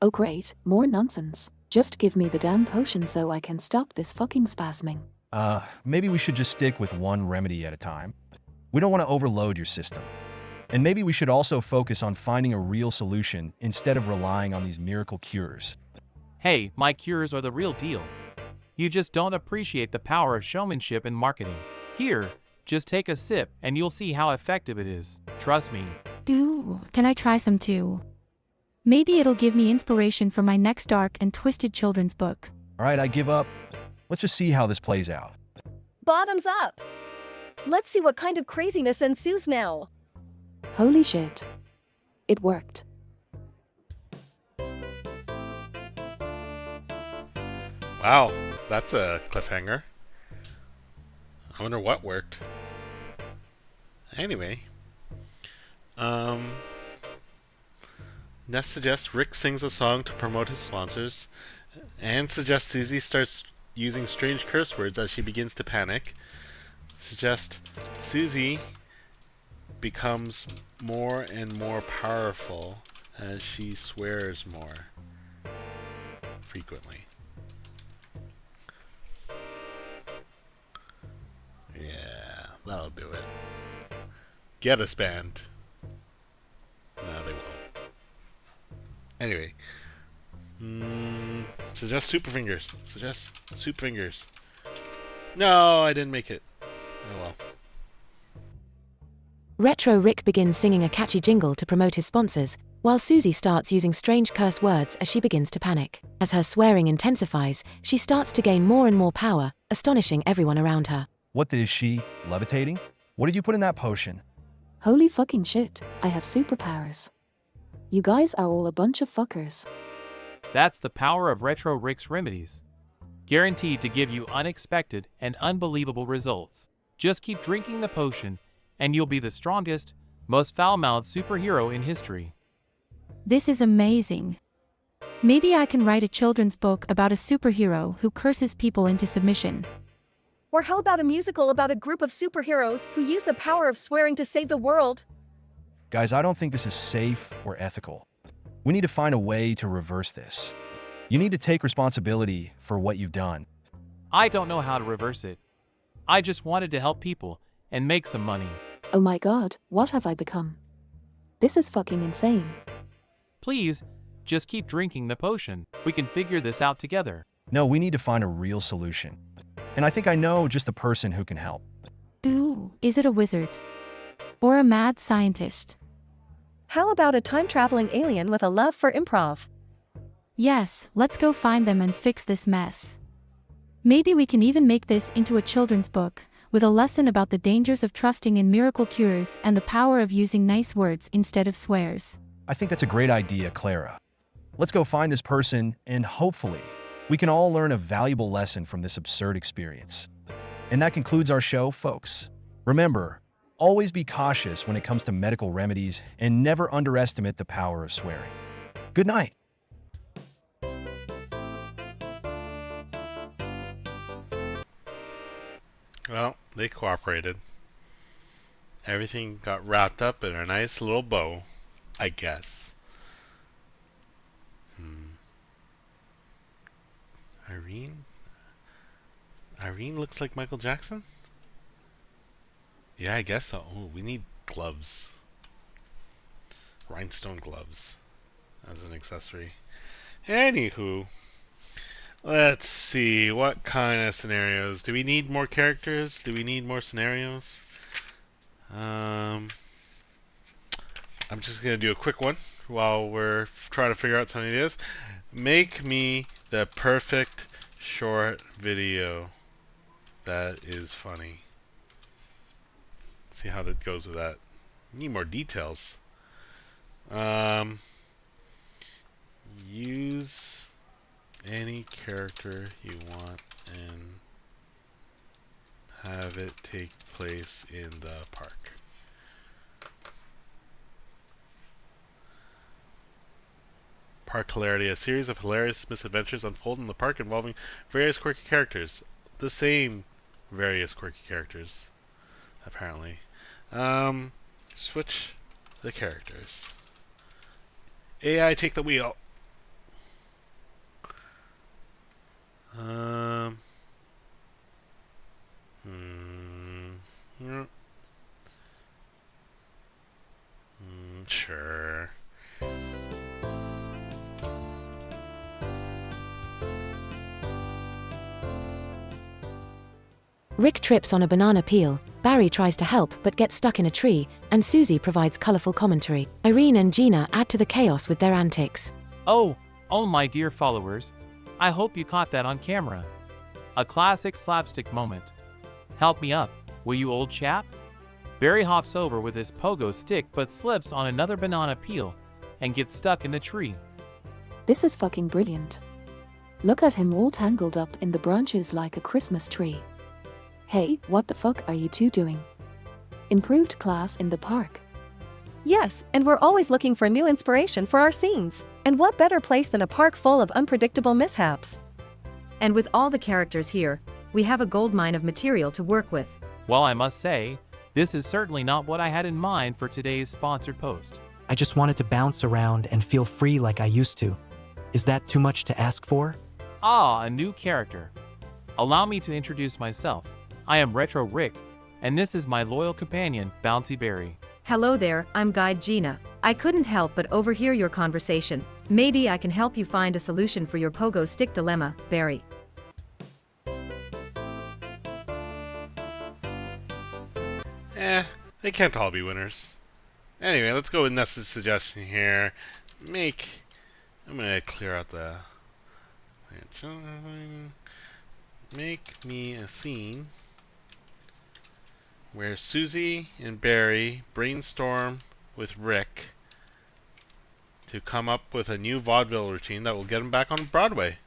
[SPEAKER 15] Oh great, more nonsense. Just give me the damn potion so I can stop this fucking spasming.
[SPEAKER 16] Maybe we should just stick with one remedy at a time. We don't want to overload your system. And maybe we should also focus on finding a real solution instead of relying on these miracle cures.
[SPEAKER 19] Hey, my cures are the real deal. You just don't appreciate the power of showmanship in marketing. Here, just take a sip and you'll see how effective it is. Trust me.
[SPEAKER 7] Ooh, can I try some too? Maybe it'll give me inspiration for my next dark and twisted children's book.
[SPEAKER 16] All right, I give up. Let's just see how this plays out.
[SPEAKER 9] Bottoms up! Let's see what kind of craziness ensues now.
[SPEAKER 15] Holy shit. It worked.
[SPEAKER 4] Wow, that's a cliffhanger. I wonder what worked. Anyway, Ness suggests Rick sings a song to promote his sponsors, and suggests Susie starts using strange curse words as she begins to panic. Suggest Susie becomes more and more powerful as she swears more frequently. Yeah, that'll do it. Get us banned. No, they won't. Anyway. Suggest super fingers. Suggest soup fingers. No, I didn't make it. Oh well.
[SPEAKER 5] Retro Rick begins singing a catchy jingle to promote his sponsors, while Susie starts using strange curse words as she begins to panic. As her swearing intensifies, she starts to gain more and more power, astonishing everyone around her.
[SPEAKER 16] What is she? Levitating? What did you put in that potion?
[SPEAKER 15] Holy fucking shit, I have superpowers. You guys are all a bunch of fuckers.
[SPEAKER 19] That's the power of Retro Rick's remedies. Guaranteed to give you unexpected and unbelievable results. Just keep drinking the potion, and you'll be the strongest, most foul-mouthed superhero in history.
[SPEAKER 7] This is amazing. Maybe I can write a children's book about a superhero who curses people into submission.
[SPEAKER 9] Or how about a musical about a group of superheroes who use the power of swearing to save the world?
[SPEAKER 16] Guys, I don't think this is safe or ethical. We need to find a way to reverse this. You need to take responsibility for what you've done.
[SPEAKER 19] I don't know how to reverse it. I just wanted to help people and make some money.
[SPEAKER 15] Oh my god, what have I become? This is fucking insane.
[SPEAKER 19] Please, just keep drinking the potion. We can figure this out together.
[SPEAKER 16] No, we need to find a real solution. And I think I know just the person who can help.
[SPEAKER 7] Ooh, is it a wizard? Or a mad scientist?
[SPEAKER 9] How about a time-traveling alien with a love for improv?
[SPEAKER 7] Yes, let's go find them and fix this mess. Maybe we can even make this into a children's book, with a lesson about the dangers of trusting in miracle cures and the power of using nice words instead of swears.
[SPEAKER 16] I think that's a great idea, Clara. Let's go find this person, and hopefully, we can all learn a valuable lesson from this absurd experience. And that concludes our show, folks. Remember, always be cautious when it comes to medical remedies and never underestimate the power of swearing. Good night.
[SPEAKER 4] Well, they cooperated. Everything got wrapped up in a nice little bow, I guess. Irene? Irene looks like Michael Jackson? Yeah, I guess so. Ooh, we need gloves. Rhinestone gloves as an accessory. Anywho, let's see. What kind of scenarios? Do we need more characters? Do we need more scenarios? I'm just going to do a quick one while we're trying to figure out some ideas. Make me the perfect short video that is funny. See how that goes with that. Need more details. Use any character you want and have it take place in the park. Park hilarity. A series of hilarious misadventures unfold in the park involving various quirky characters. The same various quirky characters, apparently. Switch the characters. AI, take the wheel. Sure.
[SPEAKER 5] Rick trips on a banana peel, Barry tries to help but gets stuck in a tree, and Susie provides colorful commentary. Irene and Gina add to the chaos with their antics.
[SPEAKER 19] Oh, my dear followers. I hope you caught that on camera. A classic slapstick moment. Help me up, will you, old chap? Barry hops over with his pogo stick but slips on another banana peel and gets stuck in the tree.
[SPEAKER 15] This is fucking brilliant. Look at him all tangled up in the branches like a Christmas tree. Hey, what the fuck are you two doing? Improved class in the park.
[SPEAKER 9] Yes, and we're always looking for new inspiration for our scenes. And what better place than a park full of unpredictable mishaps?
[SPEAKER 6] And with all the characters here, we have a goldmine of material to work with.
[SPEAKER 19] Well, I must say, this is certainly not what I had in mind for today's sponsored post.
[SPEAKER 14] I just wanted to bounce around and feel free like I used to. Is that too much to ask for?
[SPEAKER 19] Ah, a new character. Allow me to introduce myself. I am Retro Rick, and this is my loyal companion, Bouncy Berry.
[SPEAKER 6] Hello there, I'm Guide Gina. I couldn't help but overhear your conversation. Maybe I can help you find a solution for your pogo stick dilemma, Barry.
[SPEAKER 4] They can't all be winners. Anyway, let's go with Nessa's suggestion here. I'm gonna clear out the... Make me a scene where Susie and Barry brainstorm with Rick to come up with a new vaudeville routine that will get him back on Broadway.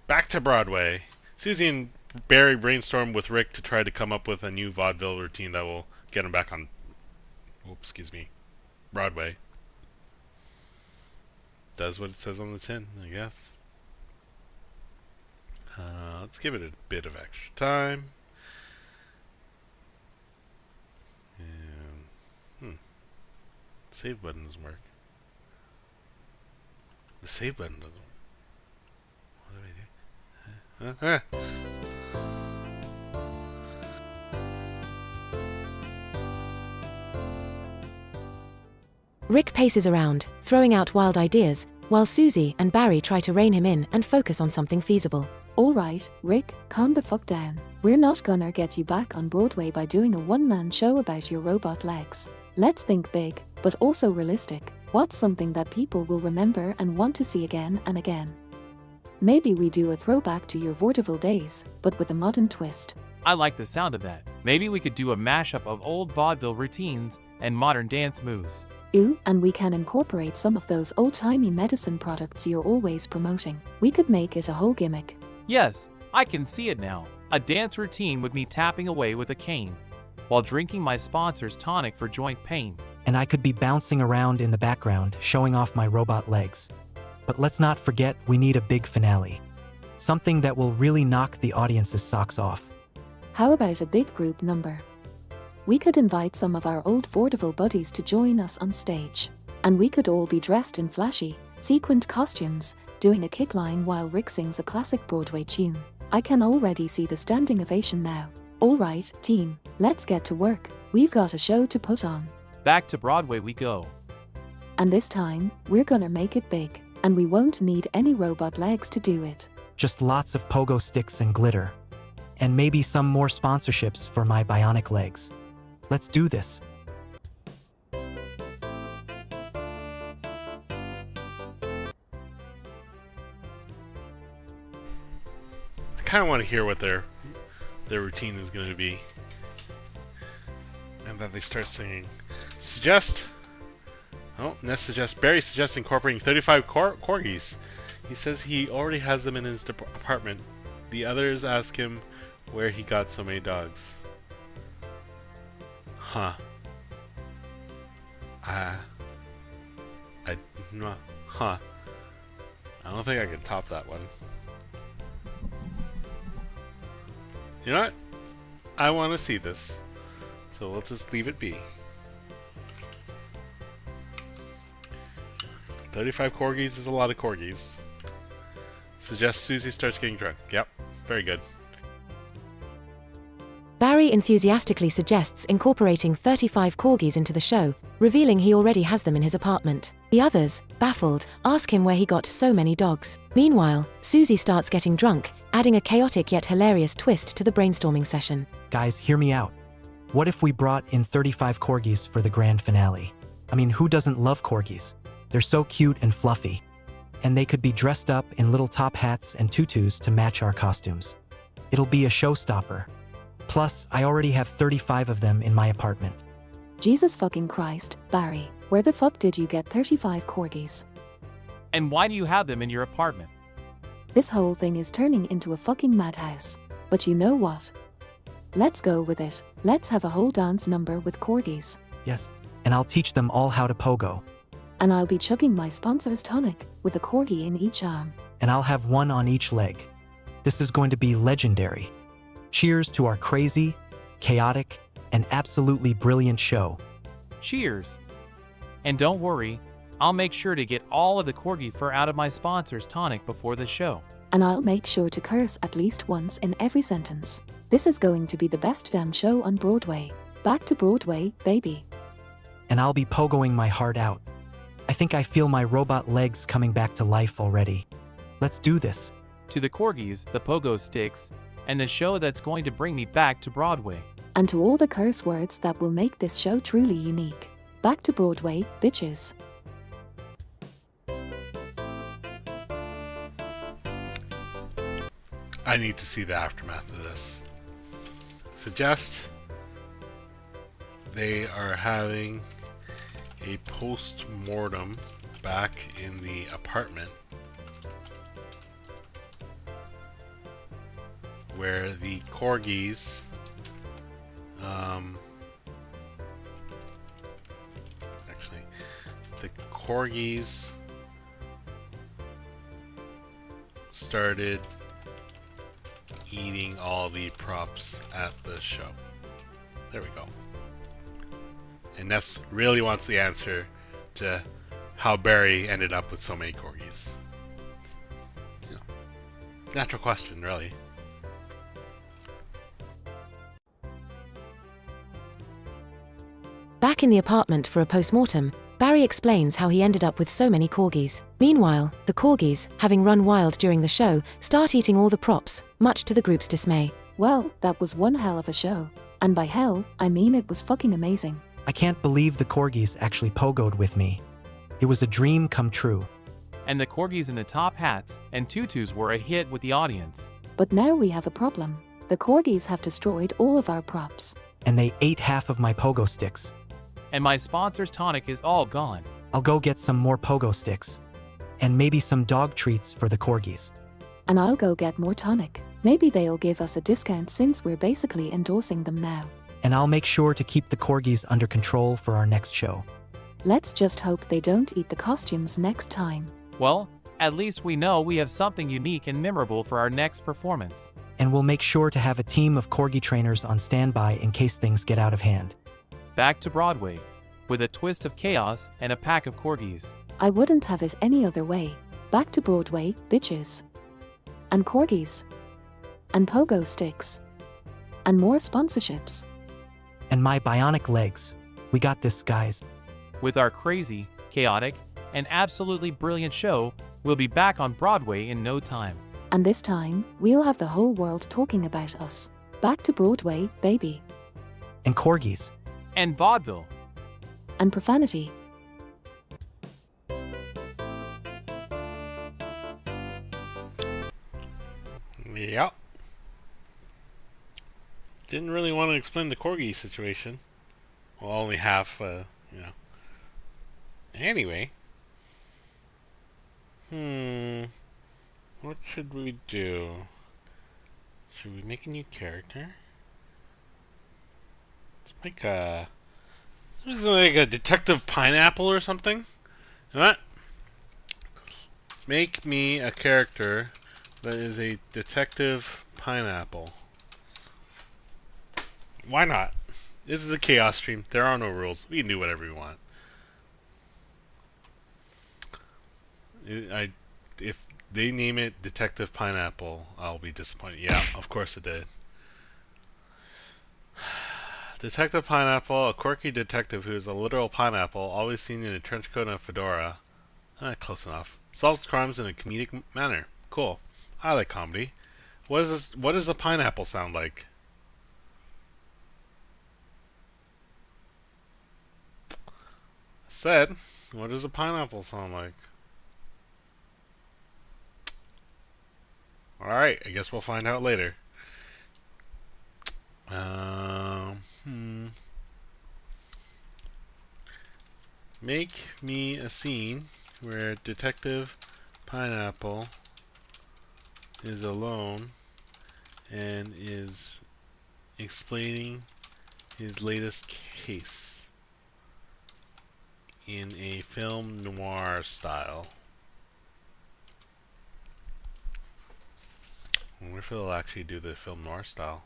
[SPEAKER 4] Back to Broadway. Susie and Barry brainstorm with Rick to try to come up with a new vaudeville routine that will get him back on, Broadway. Does what it says on the tin, I guess. Let's give it a bit of extra time. And, save button doesn't work. The save button doesn't work. What do I do?
[SPEAKER 5] Rick paces around, throwing out wild ideas, while Susie and Barry try to rein him in and focus on something feasible.
[SPEAKER 15] Alright, Rick, calm the fuck down. We're not gonna get you back on Broadway by doing a one-man show about your robot legs. Let's think big, but also realistic. What's something that people will remember and want to see again and again? Maybe we do a throwback to your vaudeville days, but with a modern twist.
[SPEAKER 19] I like the sound of that. Maybe we could do a mashup of old vaudeville routines and modern dance moves.
[SPEAKER 15] Ooh, and we can incorporate some of those old-timey medicine products you're always promoting. We could make it a whole gimmick.
[SPEAKER 19] Yes, I can see it now. A dance routine with me tapping away with a cane, while drinking my sponsor's tonic for joint pain.
[SPEAKER 14] And I could be bouncing around in the background, showing off my robot legs. But let's not forget we need a big finale. Something that will really knock the audience's socks off.
[SPEAKER 15] How about a big group number? We could invite some of our old vaudeville buddies to join us on stage. And we could all be dressed in flashy, sequined costumes, doing a kick line while Rick sings a classic Broadway tune. I can already see the standing ovation now. Alright, team, let's get to work. We've got a show to put on.
[SPEAKER 19] Back to Broadway we go.
[SPEAKER 15] And this time, we're gonna make it big. And we won't need any robot legs to do it.
[SPEAKER 14] Just lots of pogo sticks and glitter. And maybe some more sponsorships for my bionic legs. Let's do this.
[SPEAKER 4] I kind of want to hear what their routine is going to be. And then they start singing. Barry suggests incorporating 35 corgis. He says he already has them in his apartment. The others ask him where he got so many dogs. Huh. I don't think I can top that one. You know what? I want to see this. So we'll just leave it be. 35 corgis is a lot of corgis. Suggest Susie starts getting drunk. Yep, very good.
[SPEAKER 5] Barry enthusiastically suggests incorporating 35 corgis into the show, revealing he already has them in his apartment. The others, baffled, ask him where he got so many dogs. Meanwhile, Susie starts getting drunk, adding a chaotic yet hilarious twist to the brainstorming session.
[SPEAKER 14] Guys, hear me out. What if we brought in 35 corgis for the grand finale? I mean, who doesn't love corgis? They're so cute and fluffy. And they could be dressed up in little top hats and tutus to match our costumes. It'll be a showstopper. Plus, I already have 35 of them in my apartment.
[SPEAKER 15] Jesus fucking Christ, Barry, where the fuck did you get 35 corgis?
[SPEAKER 19] And why do you have them in your apartment?
[SPEAKER 15] This whole thing is turning into a fucking madhouse. But you know what? Let's go with it. Let's have a whole dance number with corgis.
[SPEAKER 14] Yes, and I'll teach them all how to pogo.
[SPEAKER 15] And I'll be chugging my sponsor's tonic with a corgi in each arm.
[SPEAKER 14] And I'll have one on each leg. This is going to be legendary. Cheers to our crazy, chaotic, and absolutely brilliant show.
[SPEAKER 19] Cheers! And don't worry, I'll make sure to get all of the corgi fur out of my sponsor's tonic before the show.
[SPEAKER 15] And I'll make sure to curse at least once in every sentence. This is going to be the best damn show on Broadway. Back to Broadway, baby.
[SPEAKER 14] And I'll be pogoing my heart out. I think I feel my robot legs coming back to life already. Let's do this.
[SPEAKER 19] To the corgis, the pogo sticks, and the show that's going to bring me back to Broadway.
[SPEAKER 15] And to all the curse words that will make this show truly unique. Back to Broadway, bitches.
[SPEAKER 4] I need to see the aftermath of this. Suggest they are having a post-mortem back in the apartment where the corgis started eating all the props at the show. There we go. And Ness really wants the answer to how Barry ended up with so many corgis. You know, natural question, really.
[SPEAKER 5] Back in the apartment for a post-mortem, Barry explains how he ended up with so many corgis. Meanwhile, the corgis, having run wild during the show, start eating all the props, much to the group's dismay.
[SPEAKER 15] Well, that was one hell of a show. And by hell, I mean it was fucking amazing.
[SPEAKER 14] I can't believe the corgis actually pogoed with me. It was a dream come true.
[SPEAKER 19] And the corgis in the top hats and tutus were a hit with the audience.
[SPEAKER 15] But now we have a problem. The corgis have destroyed all of our props.
[SPEAKER 14] And they ate half of my pogo sticks.
[SPEAKER 19] And my sponsor's tonic is all gone.
[SPEAKER 14] I'll go get some more pogo sticks. And maybe some dog treats for the corgis.
[SPEAKER 15] And I'll go get more tonic. Maybe they'll give us a discount since we're basically endorsing them now.
[SPEAKER 14] And I'll make sure to keep the corgis under control for our next show.
[SPEAKER 15] Let's just hope they don't eat the costumes next time.
[SPEAKER 19] Well, at least we know we have something unique and memorable for our next performance.
[SPEAKER 14] And we'll make sure to have a team of corgi trainers on standby in case things get out of hand.
[SPEAKER 19] Back to Broadway, with a twist of chaos and a pack of corgis.
[SPEAKER 15] I wouldn't have it any other way. Back to Broadway, bitches. And corgis. And pogo sticks. And more sponsorships.
[SPEAKER 14] And my bionic legs. We got this, guys.
[SPEAKER 19] With our crazy, chaotic, and absolutely brilliant show, we'll be back on Broadway in no time.
[SPEAKER 15] And this time, we'll have the whole world talking about us. Back to Broadway, baby.
[SPEAKER 14] And corgis.
[SPEAKER 19] And vaudeville.
[SPEAKER 15] And profanity.
[SPEAKER 4] Yep. Didn't really want to explain the corgi situation. Well, only half, you know. Anyway. What should we do? Should we make a new character? Let's make a detective pineapple or something. You know what? Make me a character that is a detective pineapple. Why not? This is a chaos stream. There are no rules. We can do whatever we want. If they name it Detective Pineapple, I'll be disappointed. Yeah, of course it did. Detective Pineapple, a quirky detective who is a literal pineapple, always seen in a trench coat and a fedora. Close enough. Solves crimes in a comedic manner. Cool. I like comedy. What does a pineapple sound like? Said, what does a pineapple sound like? Alright, I guess we'll find out later. Make me a scene where Detective Pineapple is alone and is explaining his latest case in a film noir style. I wonder if it'll actually do the film noir style.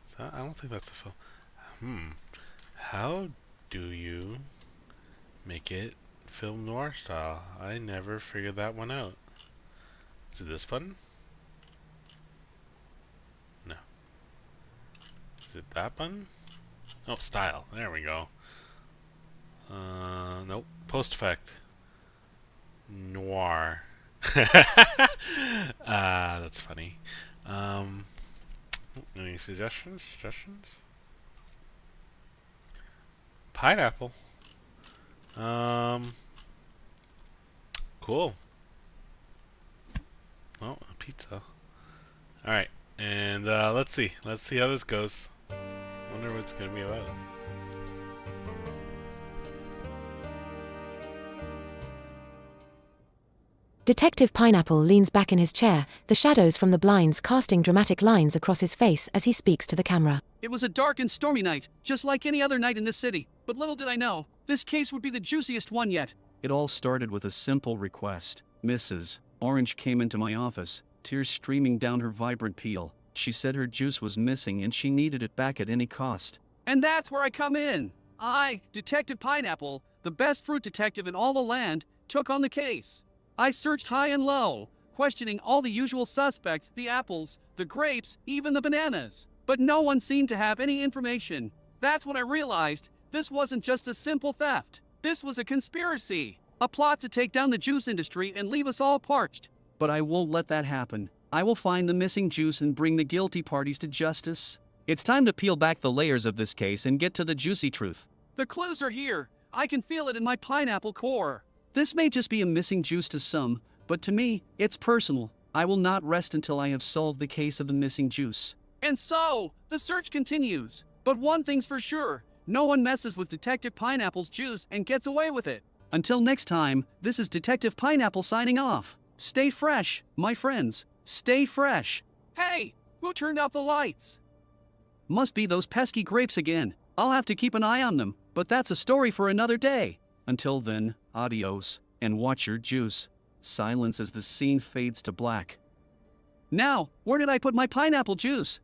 [SPEAKER 4] Is that, I don't think that's a film. How do you make it film noir style? I never figured that one out. Is it this button? No. Is it that button? Oh, style. There we go. Nope. Post effect. Noir. That's funny. Any suggestions? Pineapple. Cool. Oh, a pizza. Alright, and let's see how this goes. Wonder what it's gonna be about.
[SPEAKER 5] Detective Pineapple leans back in his chair, the shadows from the blinds casting dramatic lines across his face as he speaks to the camera.
[SPEAKER 20] It was a dark and stormy night, just like any other night in this city. But little did I know, this case would be the juiciest one yet.
[SPEAKER 21] It all started with a simple request. Mrs. Orange came into my office, tears streaming down her vibrant peel. She said her juice was missing and she needed it back at any cost.
[SPEAKER 20] And that's where I come in. I, Detective Pineapple, the best fruit detective in all the land, took on the case. I searched high and low, questioning all the usual suspects, the apples, the grapes, even the bananas. But no one seemed to have any information. That's when I realized this wasn't just a simple theft. This was a conspiracy. A plot to take down the juice industry and leave us all parched.
[SPEAKER 21] But I won't let that happen. I will find the missing juice and bring the guilty parties to justice. It's time to peel back the layers of this case and get to the juicy truth.
[SPEAKER 20] The clues are here. I can feel it in my pineapple core.
[SPEAKER 21] This may just be a missing juice to some, but to me, it's personal. I will not rest until I have solved the case of the missing juice.
[SPEAKER 20] And so, the search continues. But one thing's for sure, no one messes with Detective Pineapple's juice and gets away with it.
[SPEAKER 21] Until next time, this is Detective Pineapple signing off. Stay fresh, my friends. Stay fresh.
[SPEAKER 20] Hey, who turned out the lights?
[SPEAKER 21] Must be those pesky grapes again. I'll have to keep an eye on them, but that's a story for another day. Until then, adios, and watch your juice. Silence as the scene fades to black. Now, where did I put my pineapple juice?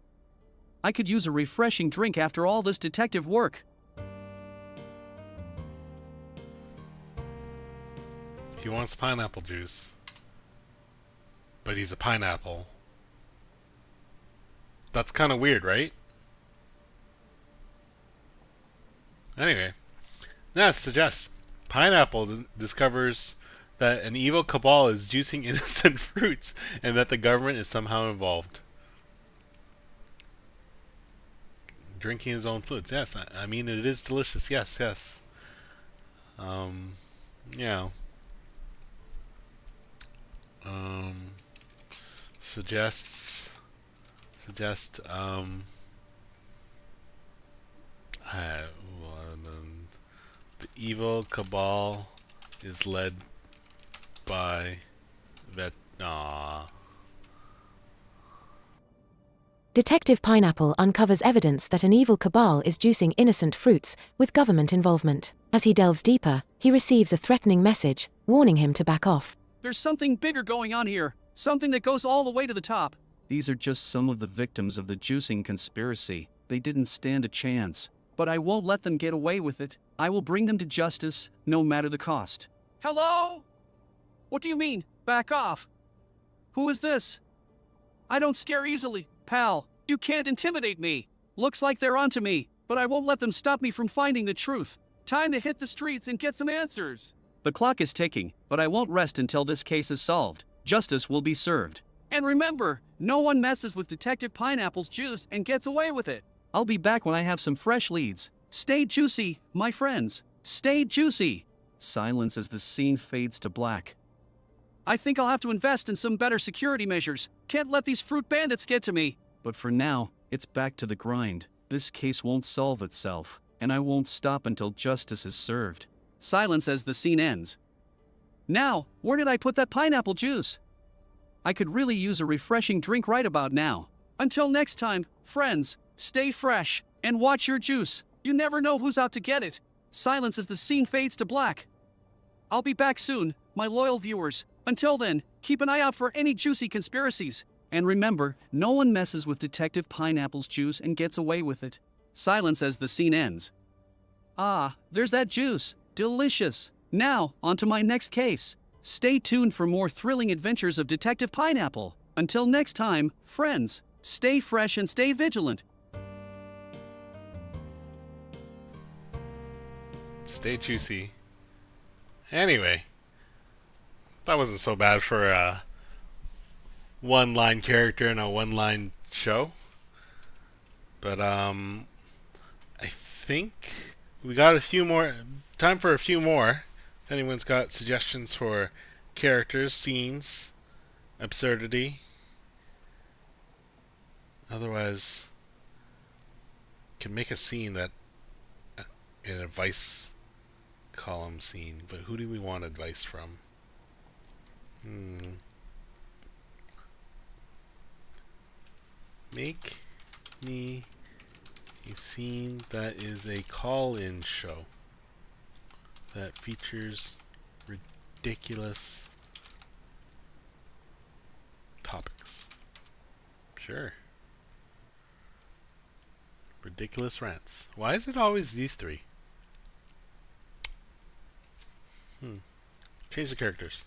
[SPEAKER 21] I could use a refreshing drink after all this detective work.
[SPEAKER 4] He wants pineapple juice. But he's a pineapple. That's kind of weird, right? Anyway, that suggests Pineapple discovers that an evil cabal is juicing innocent fruits and that the government is somehow involved. Drinking his own fluids. Yes, I mean, it is delicious. Yes. Yeah. Suggest the evil cabal is led by
[SPEAKER 5] Detective Pineapple uncovers evidence that an evil cabal is juicing innocent fruits, with government involvement. As he delves deeper, he receives a threatening message, warning him to back off.
[SPEAKER 20] There's something bigger going on here. Something that goes all the way to the top.
[SPEAKER 21] These are just some of the victims of the juicing conspiracy. They didn't stand a chance. But I won't let them get away with it. I will bring them to justice, no matter the cost.
[SPEAKER 20] Hello? What do you mean, back off? Who is this? I don't scare easily, pal. You can't intimidate me. Looks like they're onto me, but I won't let them stop me from finding the truth. Time to hit the streets and get some answers.
[SPEAKER 21] The clock is ticking, but I won't rest until this case is solved. Justice will be served.
[SPEAKER 20] And remember, no one messes with Detective Pineapple's juice and gets away with it.
[SPEAKER 21] I'll be back when I have some fresh leads. Stay juicy, my friends. Stay juicy. Silence as the scene fades to black.
[SPEAKER 20] I think I'll have to invest in some better security measures. Can't let these fruit bandits get to me.
[SPEAKER 21] But for now, it's back to the grind. This case won't solve itself, and I won't stop until justice is served.
[SPEAKER 20] Silence as the scene ends. Now, where did I put that pineapple juice? I could really use a refreshing drink right about now. Until next time, friends, stay fresh and watch your juice. You never know who's out to get it. Silence as the scene fades to black. I'll be back soon, my loyal viewers. Until then, keep an eye out for any juicy conspiracies. And remember, no one messes with Detective Pineapple's juice and gets away with it. Silence as the scene ends. Ah, there's that juice. Delicious. Now, on to my next case. Stay tuned for more thrilling adventures of Detective Pineapple. Until next time, friends, stay fresh and stay vigilant.
[SPEAKER 4] Stay juicy. Anyway, that wasn't so bad for a one-line character in a one-line show. But I think we got a few more. Time for a few more. If anyone's got suggestions for characters, scenes, absurdity. Otherwise, can make a scene that an advice column scene. But who do we want advice from? Make me a scene that is a call-in show that features ridiculous topics. Sure. Ridiculous rants. Why is it always these three? Change the characters.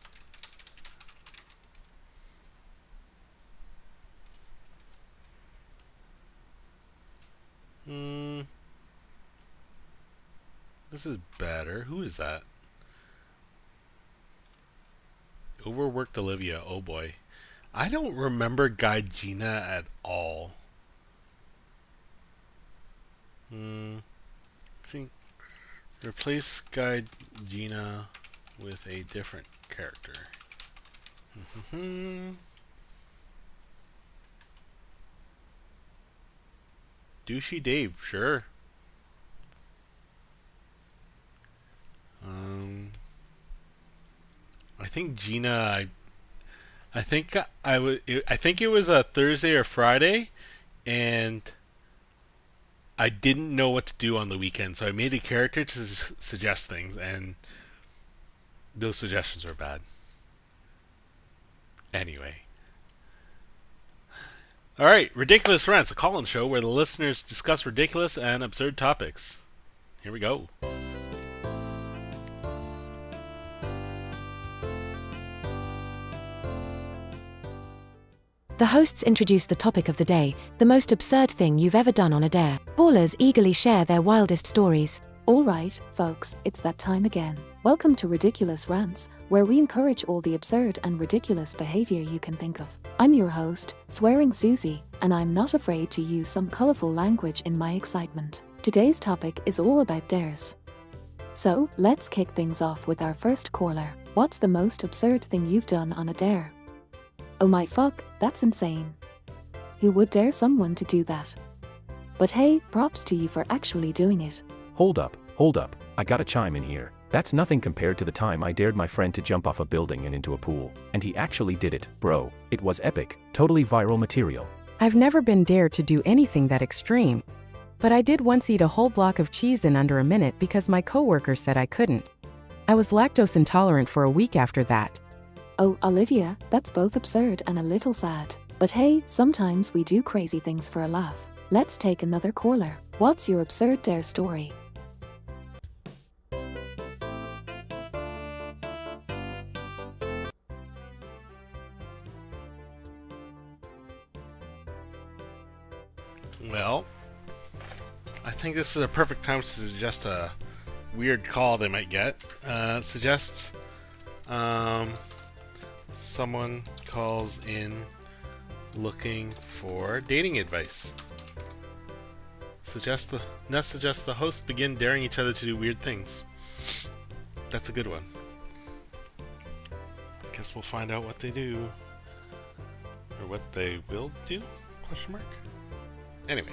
[SPEAKER 4] This is better. Who is that? Overworked Olivia. Oh boy. I don't remember Guide Gina at all. I think replace Guide Gina with a different character. Douchey Dave, sure. I think Gina. I think I think it was a Thursday or Friday, and I didn't know what to do on the weekend, so I made a character to suggest things, and those suggestions were bad. Anyway. Alright, Ridiculous Rants, a call-in show where the listeners discuss ridiculous and absurd topics. Here we go.
[SPEAKER 5] The hosts introduce the topic of the day, the most absurd thing you've ever done on a dare. Callers eagerly share their wildest stories.
[SPEAKER 15] All right, folks, it's that time again. Welcome to Ridiculous Rants, where we encourage all the absurd and ridiculous behavior you can think of. I'm your host, Swearing Susie, and I'm not afraid to use some colorful language in my excitement. Today's topic is all about dares. So, let's kick things off with our first caller. What's the most absurd thing you've done on a dare? Oh my fuck, that's insane. Who would dare someone to do that? But hey, props to you for actually doing it.
[SPEAKER 1] Hold up, I gotta chime in here. That's nothing compared to the time I dared my friend to jump off a building and into a pool. And he actually did it, bro. It was epic, totally viral material.
[SPEAKER 22] I've never been dared to do anything that extreme. But I did once eat a whole block of cheese in under a minute because my coworker said I couldn't. I was lactose intolerant for a week after that.
[SPEAKER 15] Oh, Olivia, that's both absurd and a little sad. But hey, sometimes we do crazy things for a laugh. Let's take another caller. What's your absurd dare story?
[SPEAKER 4] Well, I think this is a perfect time to suggest a weird call they might get. Suggests someone calls in looking for dating advice. Suggest the hosts begin daring each other to do weird things. That's a good one. Guess we'll find out what they do. Or what they will do? Question mark? Anyway.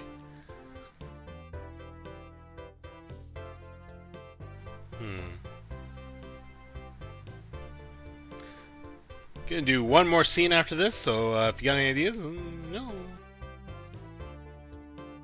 [SPEAKER 4] Gonna do one more scene after this, so if you got any ideas, no.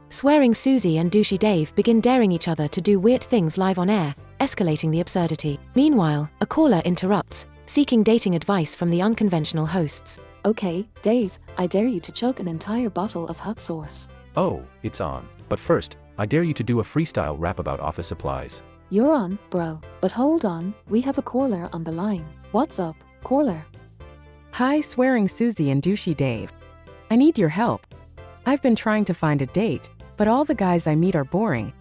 [SPEAKER 5] Swearing Susie and douchey Dave begin daring each other to do weird things live on air, escalating the absurdity. Meanwhile, a caller interrupts, seeking dating advice from the unconventional hosts.
[SPEAKER 15] Okay, Dave, I dare you to chug an entire bottle of hot sauce.
[SPEAKER 1] Oh, it's on. But first, I dare you to do a freestyle rap about office supplies.
[SPEAKER 15] You're on, bro. But hold on, we have a caller on the line. What's up, caller?
[SPEAKER 22] Hi, Swearing Susie and douchey Dave. I need your help. I've been trying to find a date, but all the guys I meet are boring.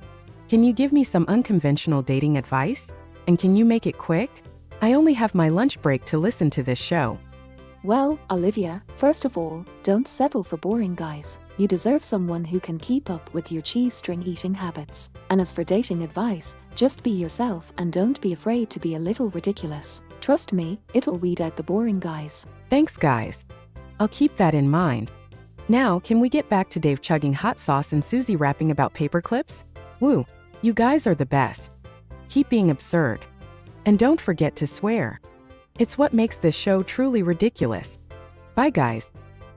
[SPEAKER 22] Can you give me some unconventional dating advice? And can you make it quick? I only have my lunch break to listen to this show.
[SPEAKER 15] Well, Olivia, first of all, don't settle for boring guys. You deserve someone who can keep up with your cheese string eating habits. And as for dating advice, just be yourself and don't be afraid to be a little ridiculous. Trust me, it'll weed out the boring guys.
[SPEAKER 22] Thanks, guys. I'll keep that in mind. Now, can we get back to Dave chugging hot sauce and Susie rapping about paper clips? Woo, you guys are the best. Keep being absurd. And don't forget to swear. It's what makes this show truly ridiculous. Bye, guys.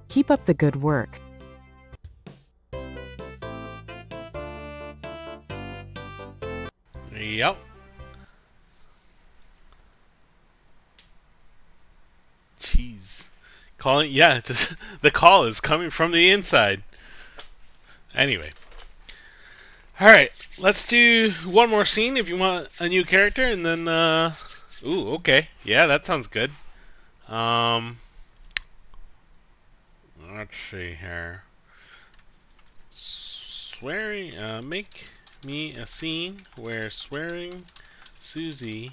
[SPEAKER 22] Keep up the good work.
[SPEAKER 4] Yep. Jeez. Calling, yeah, the call is coming from the inside. Anyway. Alright, let's do one more scene if you want a new character, and then, ooh, okay. Yeah, that sounds good. Let's see here. Swearing, make me a scene where Swearing Susie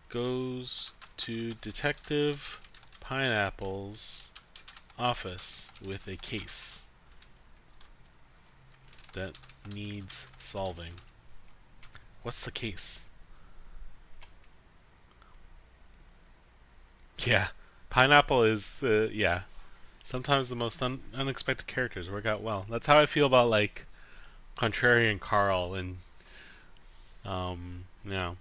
[SPEAKER 4] goes to Detective Pineapple's office with a case that needs solving. What's the case? Yeah, Pineapple is the, yeah. Sometimes the most unexpected characters work out well. That's how I feel about, like, Contrarian Carl and, yeah.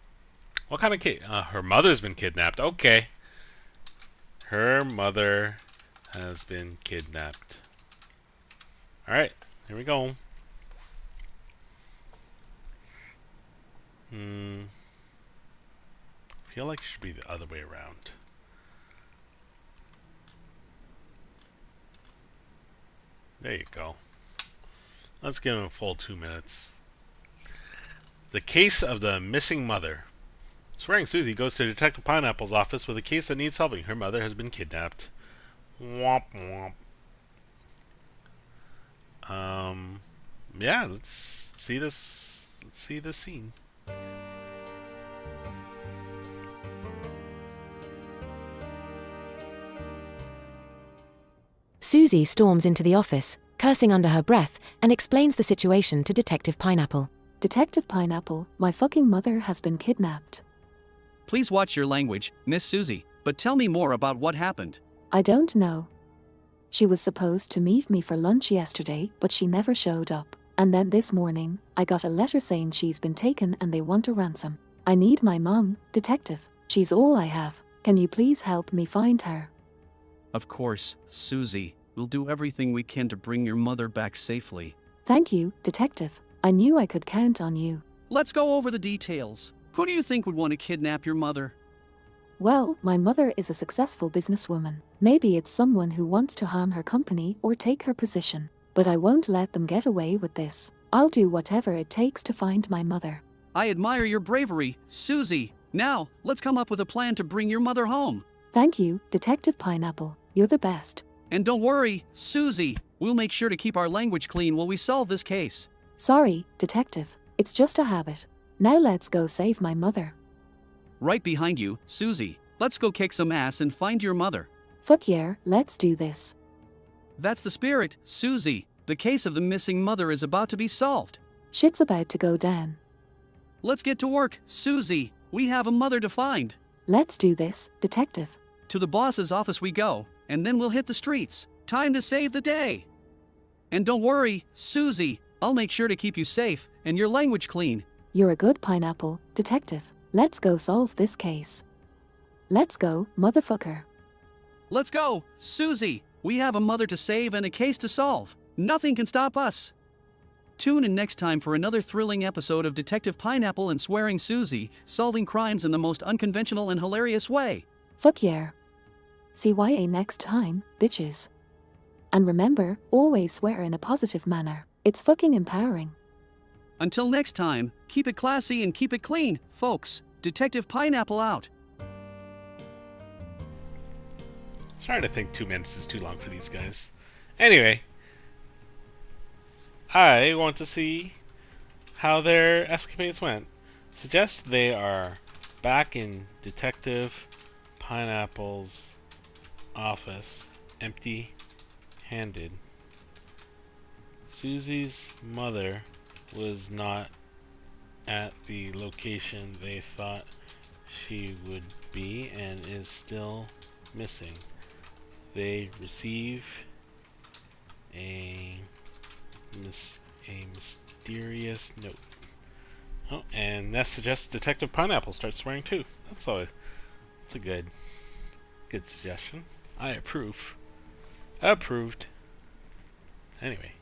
[SPEAKER 4] What kind of case? Her mother's been kidnapped. Okay. Her mother has been kidnapped. Alright, here we go. Feel like it should be the other way around. There you go. Let's give him a full 2 minutes. The case of the missing mother. Swearing Susie goes to Detective Pineapple's office with a case that needs solving. Her mother has been kidnapped. Womp womp. Yeah, let's see this. Let's see this scene.
[SPEAKER 5] Susie storms into the office, cursing under her breath, and explains the situation to Detective Pineapple.
[SPEAKER 15] Detective Pineapple, my fucking mother has been kidnapped.
[SPEAKER 21] Please watch your language, Miss Susie, but tell me more about what happened.
[SPEAKER 15] I don't know. She was supposed to meet me for lunch yesterday, but she never showed up. And then this morning, I got a letter saying she's been taken and they want a ransom. I need my mom, Detective. She's all I have. Can you please help me find her?
[SPEAKER 21] Of course, Susie. We'll do everything we can to bring your mother back safely.
[SPEAKER 15] Thank you, Detective. I knew I could count on you.
[SPEAKER 20] Let's go over the details. Who do you think would want to kidnap your mother?
[SPEAKER 15] Well, my mother is a successful businesswoman. Maybe it's someone who wants to harm her company or take her position. But I won't let them get away with this. I'll do whatever it takes to find my mother.
[SPEAKER 20] I admire your bravery, Susie. Now, let's come up with a plan to bring your mother home.
[SPEAKER 15] Thank you, Detective Pineapple. You're the best.
[SPEAKER 20] And don't worry, Susie. We'll make sure to keep our language clean while we solve this case.
[SPEAKER 15] Sorry, Detective. It's just a habit. Now let's go save my mother.
[SPEAKER 20] Right behind you, Susie. Let's go kick some ass and find your mother.
[SPEAKER 15] Fuck yeah, let's do this.
[SPEAKER 20] That's the spirit, Susie. The case of the missing mother is about to be solved.
[SPEAKER 15] Shit's about to go down.
[SPEAKER 20] Let's get to work, Susie. We have a mother to find.
[SPEAKER 15] Let's do this, Detective.
[SPEAKER 20] To the boss's office we go, and then we'll hit the streets. Time to save the day. And don't worry, Susie. I'll make sure to keep you safe and your language clean.
[SPEAKER 15] You're a good pineapple, Detective. Let's go solve this case. Let's go, motherfucker.
[SPEAKER 20] Let's go, Susie. We have a mother to save and a case to solve. Nothing can stop us. Tune in next time for another thrilling episode of Detective Pineapple and Swearing Susie, solving crimes in the most unconventional and hilarious way.
[SPEAKER 15] Fuck yeah. CYA next time, bitches. And remember, always swear in a positive manner. It's fucking empowering.
[SPEAKER 20] Until next time, keep it classy and keep it clean, folks. Detective Pineapple out.
[SPEAKER 4] Sorry to think 2 minutes is too long for these guys. Anyway, I want to see how their escapades went. Suggest they are back in Detective Pineapple's office, empty-handed. Susie's mother was not at the location they thought she would be and is still missing. They receive a mysterious note. Oh, and that suggests Detective Pineapple starts swearing too. That's a good suggestion. I approve. Approved. Anyway.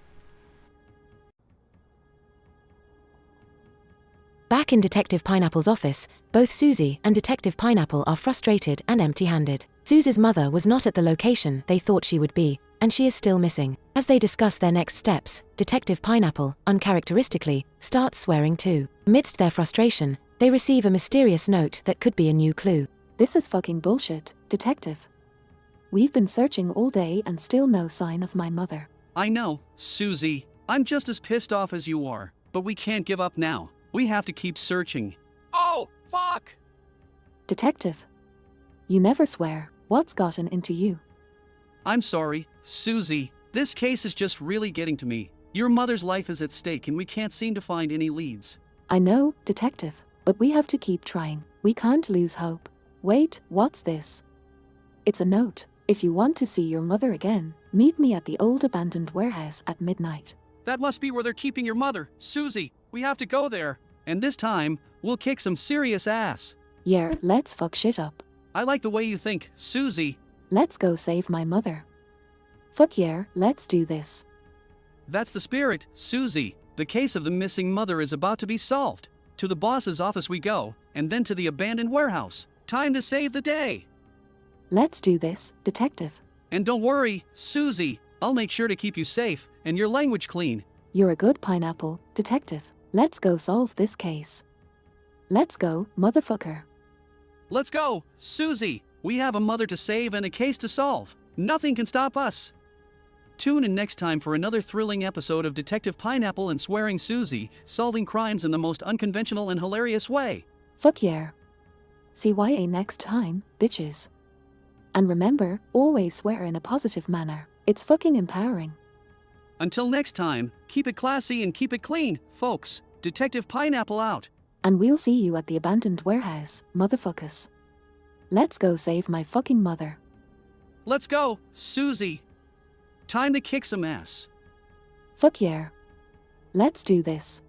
[SPEAKER 5] Back in Detective Pineapple's office, both Susie and Detective Pineapple are frustrated and empty-handed. Susie's mother was not at the location they thought she would be, and she is still missing. As they discuss their next steps, Detective Pineapple, uncharacteristically, starts swearing too. Amidst their frustration, they receive a mysterious note that could be a new clue.
[SPEAKER 15] This is fucking bullshit, detective. We've been searching all day and still no sign of my mother.
[SPEAKER 20] I know, Susie. I'm just as pissed off as you are, but we can't give up now. We have to keep searching. Oh, fuck!
[SPEAKER 15] Detective. You never swear. What's gotten into you?
[SPEAKER 20] I'm sorry, Susie. This case is just really getting to me. Your mother's life is at stake and we can't seem to find any leads.
[SPEAKER 15] I know, detective, but we have to keep trying. We can't lose hope. Wait, what's this? It's a note. If you want to see your mother again, meet me at the old abandoned warehouse at midnight.
[SPEAKER 20] That must be where they're keeping your mother, Susie. We have to go there. And this time, we'll kick some serious ass.
[SPEAKER 15] Yeah, let's fuck shit up.
[SPEAKER 20] I like the way you think, Susie.
[SPEAKER 15] Let's go save my mother. Fuck yeah, let's do this.
[SPEAKER 20] That's the spirit, Susie. The case of the missing mother is about to be solved. To the boss's office we go, and then to the abandoned warehouse. Time to save the day.
[SPEAKER 15] Let's do this, detective.
[SPEAKER 20] And don't worry, Susie. I'll make sure to keep you safe and your language clean.
[SPEAKER 15] You're a good pineapple, detective. Let's go solve this case. Let's go, motherfucker.
[SPEAKER 20] Let's go, Susie. We have a mother to save and a case to solve. Nothing can stop us. Tune in next time for another thrilling episode of Detective Pineapple and Swearing Susie, solving crimes in the most unconventional and hilarious way.
[SPEAKER 15] Fuck yeah. CYA next time, bitches. And remember, always swear in a positive manner. It's fucking empowering.
[SPEAKER 20] Until next time, keep it classy and keep it clean, folks. Detective Pineapple out.
[SPEAKER 15] And we'll see you at the abandoned warehouse, motherfuckers. Let's go save my fucking mother.
[SPEAKER 20] Let's go, Susie. Time to kick some ass.
[SPEAKER 15] Fuck yeah. Let's do this.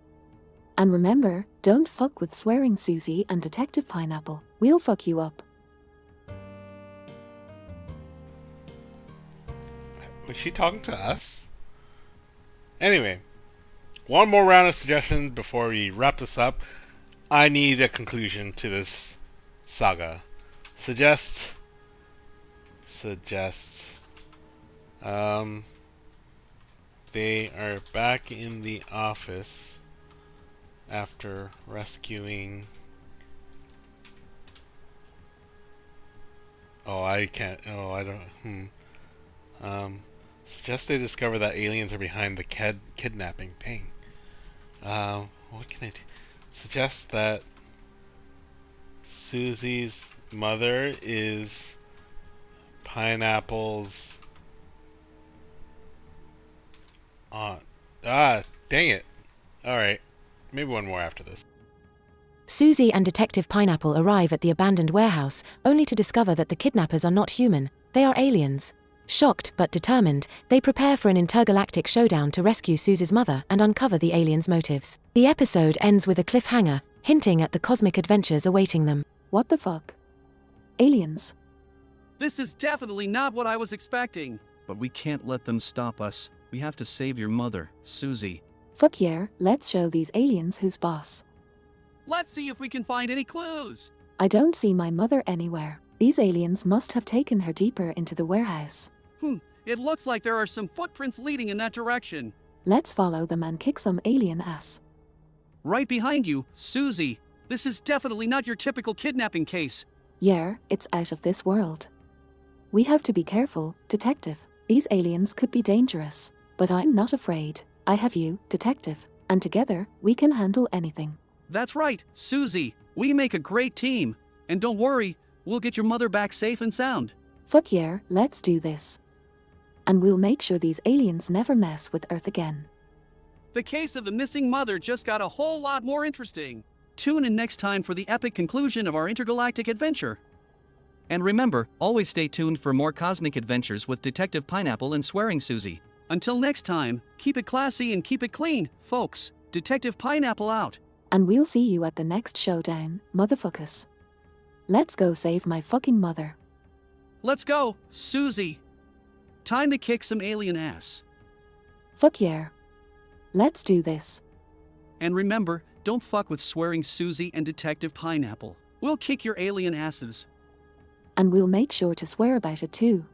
[SPEAKER 15] And remember, don't fuck with Swearing Susie and Detective Pineapple. We'll fuck you up.
[SPEAKER 4] Was she talking to us? Anyway, one more round of suggestions before we wrap this up. I need a conclusion to this saga. Suggest they are back in the office after rescuing. I don't. Suggest they discover that aliens are behind the kidnapping. Dang. What can I do? Suggest that Susie's mother is Pineapple's aunt. Dang it. Alright. Maybe one more after this.
[SPEAKER 5] Susie and Detective Pineapple arrive at the abandoned warehouse, only to discover that the kidnappers are not human, they are aliens. Shocked but determined, they prepare for an intergalactic showdown to rescue Susie's mother and uncover the aliens' motives. The episode ends with a cliffhanger, hinting at the cosmic adventures awaiting them.
[SPEAKER 15] What the fuck? Aliens?
[SPEAKER 20] This is definitely not what I was expecting.
[SPEAKER 21] But we can't let them stop us. We have to save your mother, Susie.
[SPEAKER 15] Fuck yeah, let's show these aliens who's boss.
[SPEAKER 20] Let's see if we can find any clues.
[SPEAKER 15] I don't see my mother anywhere. These aliens must have taken her deeper into the warehouse.
[SPEAKER 20] It looks like there are some footprints leading in that direction.
[SPEAKER 15] Let's follow them and kick some alien ass.
[SPEAKER 20] Right behind you, Susie. This is definitely not your typical kidnapping case.
[SPEAKER 15] Yeah, it's out of this world. We have to be careful, Detective. These aliens could be dangerous. But I'm not afraid. I have you, Detective. And together, we can handle anything.
[SPEAKER 20] That's right, Susie. We make a great team. And don't worry, we'll get your mother back safe and sound.
[SPEAKER 15] Fuck yeah, let's do this. And we'll make sure these aliens never mess with Earth again.
[SPEAKER 20] The case of the missing mother just got a whole lot more interesting. Tune in next time for the epic conclusion of our intergalactic adventure.
[SPEAKER 21] And remember, always stay tuned for more cosmic adventures with Detective Pineapple and Swearing Susie.
[SPEAKER 20] Until next time, keep it classy and keep it clean, folks. Detective Pineapple out.
[SPEAKER 15] And we'll see you at the next showdown, motherfuckers. Let's go save my fucking mother.
[SPEAKER 20] Let's go, Susie. Time to kick some alien ass.
[SPEAKER 15] Fuck yeah. Let's do this.
[SPEAKER 20] And remember, don't fuck with Swearing Susie and Detective Pineapple. We'll kick your alien asses.
[SPEAKER 15] And we'll make sure to swear about it too.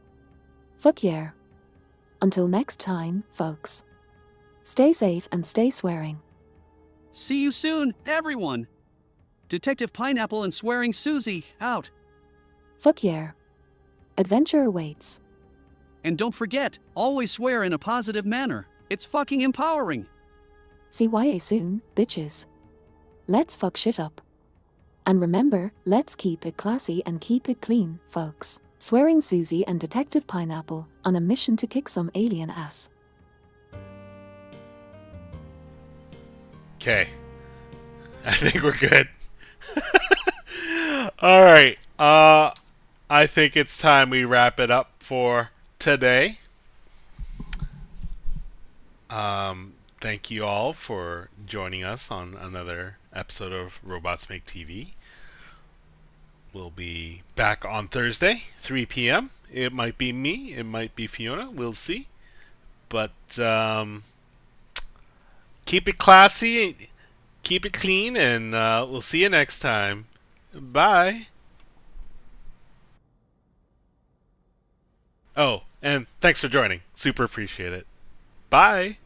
[SPEAKER 15] Fuck yeah. Until next time, folks. Stay safe and stay swearing.
[SPEAKER 20] See you soon, everyone. Detective Pineapple and Swearing Susie out.
[SPEAKER 15] Fuck yeah. Adventure awaits.
[SPEAKER 20] And don't forget, always swear in a positive manner. It's fucking empowering.
[SPEAKER 15] CYA soon, bitches. Let's fuck shit up. And remember, let's keep it classy and keep it clean, folks. Swearing Susie and Detective Pineapple on a mission to kick some alien ass.
[SPEAKER 4] Okay. I think we're good. Alright. I think it's time we wrap it up for today. Thank you all for joining us on another episode of Robots Make TV. We'll be back on Thursday, 3 p.m. It might be me, it might be Fiona, we'll see. But keep it classy, keep it clean, and we'll see you next time. Bye. Oh, and thanks for joining. Super appreciate it. Bye.